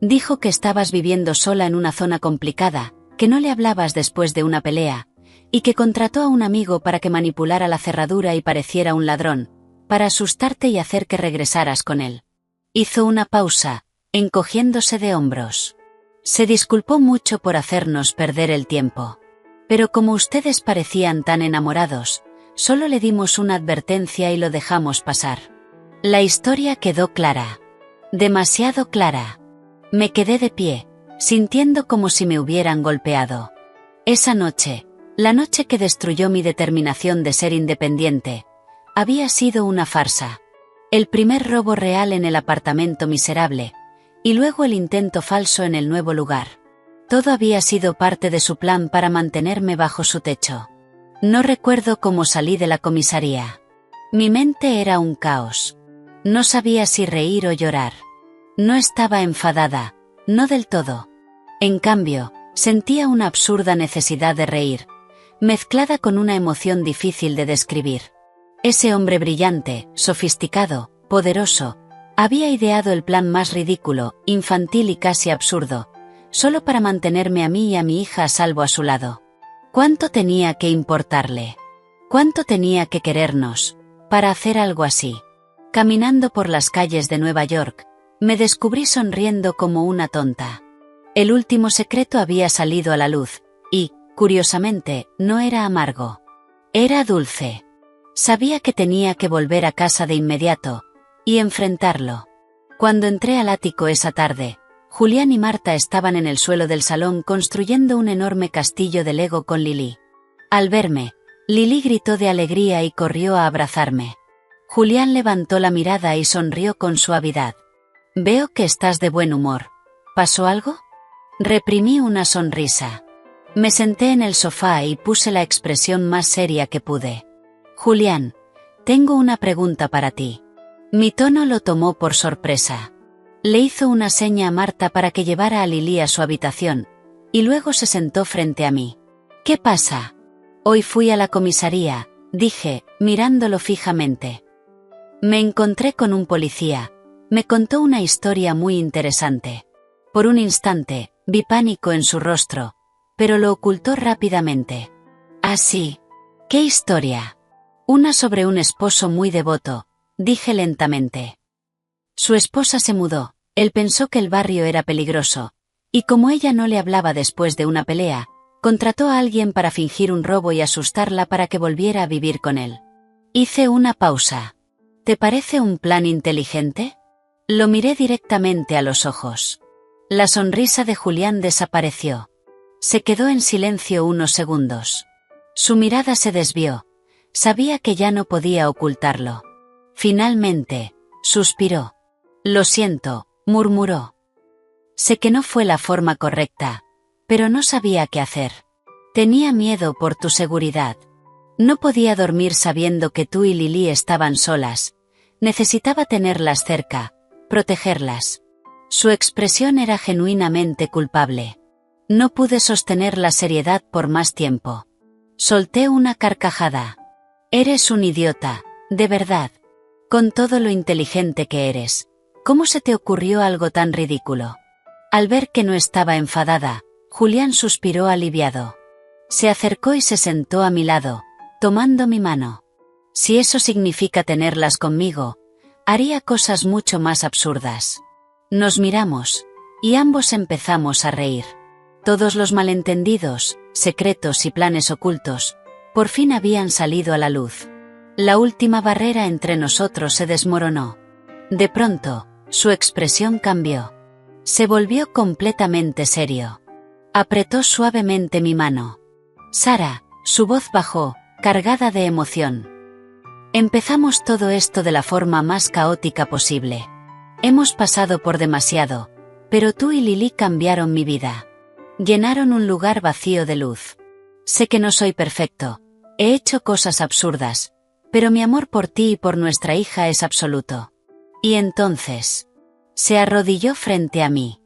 Dijo que estabas viviendo sola en una zona complicada, que no le hablabas después de una pelea, y que contrató a un amigo para que manipulara la cerradura y pareciera un ladrón, para asustarte y hacer que regresaras con él. Hizo una pausa, encogiéndose de hombros. Se disculpó mucho por hacernos perder el tiempo. Pero como ustedes parecían tan enamorados, solo le dimos una advertencia y lo dejamos pasar. La historia quedó clara. Demasiado clara. Me quedé de pie, sintiendo como si me hubieran golpeado. Esa noche, la noche que destruyó mi determinación de ser independiente, había sido una farsa. El primer robo real en el apartamento miserable, y luego el intento falso en el nuevo lugar. Todo había sido parte de su plan para mantenerme bajo su techo. No recuerdo cómo salí de la comisaría. Mi mente era un caos. No sabía si reír o llorar. No estaba enfadada, no del todo. En cambio, sentía una absurda necesidad de reír, mezclada con una emoción difícil de describir. Ese hombre brillante, sofisticado, poderoso, había ideado el plan más ridículo, infantil y casi absurdo, solo para mantenerme a mí y a mi hija a salvo a su lado. ¿Cuánto tenía que importarle? ¿Cuánto tenía que querernos para hacer algo así? Caminando por las calles de Nueva York, me descubrí sonriendo como una tonta. El último secreto había salido a la luz, y, curiosamente, no era amargo. Era dulce. Sabía que tenía que volver a casa de inmediato, y enfrentarlo. Cuando entré al ático esa tarde, Julián y Marta estaban en el suelo del salón construyendo un enorme castillo de Lego con Lily. Al verme, Lily gritó de alegría y corrió a abrazarme. Julián levantó la mirada y sonrió con suavidad. «Veo que estás de buen humor. ¿Pasó algo?» Reprimí una sonrisa. Me senté en el sofá y puse la expresión más seria que pude. «Julián, tengo una pregunta para ti». Mi tono lo tomó por sorpresa. Le hizo una seña a Marta para que llevara a Lily a su habitación, y luego se sentó frente a mí. «¿Qué pasa?» «Hoy fui a la comisaría», dije, mirándolo fijamente. Me encontré con un policía. Me contó una historia muy interesante. Por un instante, vi pánico en su rostro, pero lo ocultó rápidamente. «Ah, sí. ¿Qué historia?» «Una sobre un esposo muy devoto», dije lentamente. Su esposa se mudó. Él pensó que el barrio era peligroso, y como ella no le hablaba después de una pelea, contrató a alguien para fingir un robo y asustarla para que volviera a vivir con él. Hice una pausa. «¿Te parece un plan inteligente?» Lo miré directamente a los ojos. La sonrisa de Julián desapareció. Se quedó en silencio unos segundos. Su mirada se desvió. Sabía que ya no podía ocultarlo. Finalmente, suspiró. «Lo siento», murmuró. Sé que no fue la forma correcta, pero no sabía qué hacer. Tenía miedo por tu seguridad. No podía dormir sabiendo que tú y Lily estaban solas. Necesitaba tenerlas cerca, protegerlas. Su expresión era genuinamente culpable. No pude sostener la seriedad por más tiempo. Solté una carcajada. «Eres un idiota, de verdad. Con todo lo inteligente que eres, ¿cómo se te ocurrió algo tan ridículo?» Al ver que no estaba enfadada, Julián suspiró aliviado. Se acercó y se sentó a mi lado, tomando mi mano. «Si eso significa tenerlas conmigo, haría cosas mucho más absurdas». Nos miramos, y ambos empezamos a reír. Todos los malentendidos, secretos y planes ocultos, por fin habían salido a la luz. La última barrera entre nosotros se desmoronó. De pronto, su expresión cambió. Se volvió completamente serio. Apretó suavemente mi mano. «Sara», su voz bajó, cargada de emoción. «Empezamos todo esto de la forma más caótica posible. Hemos pasado por demasiado, pero tú y Lily cambiaron mi vida. Llenaron un lugar vacío de luz. Sé que no soy perfecto, he hecho cosas absurdas, pero mi amor por ti y por nuestra hija es absoluto». Y entonces, se arrodilló frente a mí.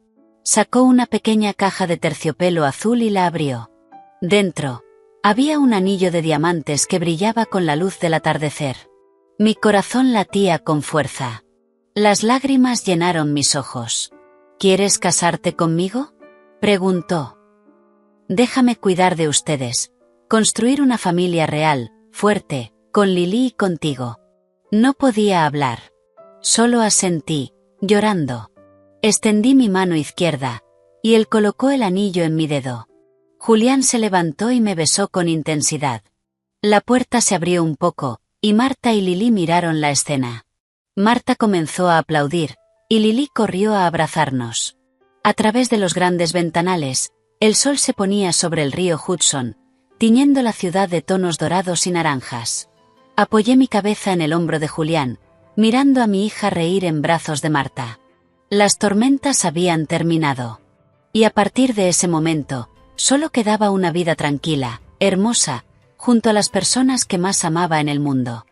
Sacó una pequeña caja de terciopelo azul y la abrió. Dentro, había un anillo de diamantes que brillaba con la luz del atardecer. Mi corazón latía con fuerza. Las lágrimas llenaron mis ojos. «¿Quieres casarte conmigo?», preguntó. «Déjame cuidar de ustedes, construir una familia real, fuerte, con Lily y contigo». No podía hablar. Solo asentí, llorando. Extendí mi mano izquierda, y él colocó el anillo en mi dedo. Julián se levantó y me besó con intensidad. La puerta se abrió un poco, y Marta y Lily miraron la escena. Marta comenzó a aplaudir, y Lily corrió a abrazarnos. A través de los grandes ventanales, el sol se ponía sobre el río Hudson, tiñendo la ciudad de tonos dorados y naranjas. Apoyé mi cabeza en el hombro de Julián, mirando a mi hija reír en brazos de Marta. Las tormentas habían terminado. Y a partir de ese momento, solo quedaba una vida tranquila, hermosa, junto a las personas que más amaba en el mundo.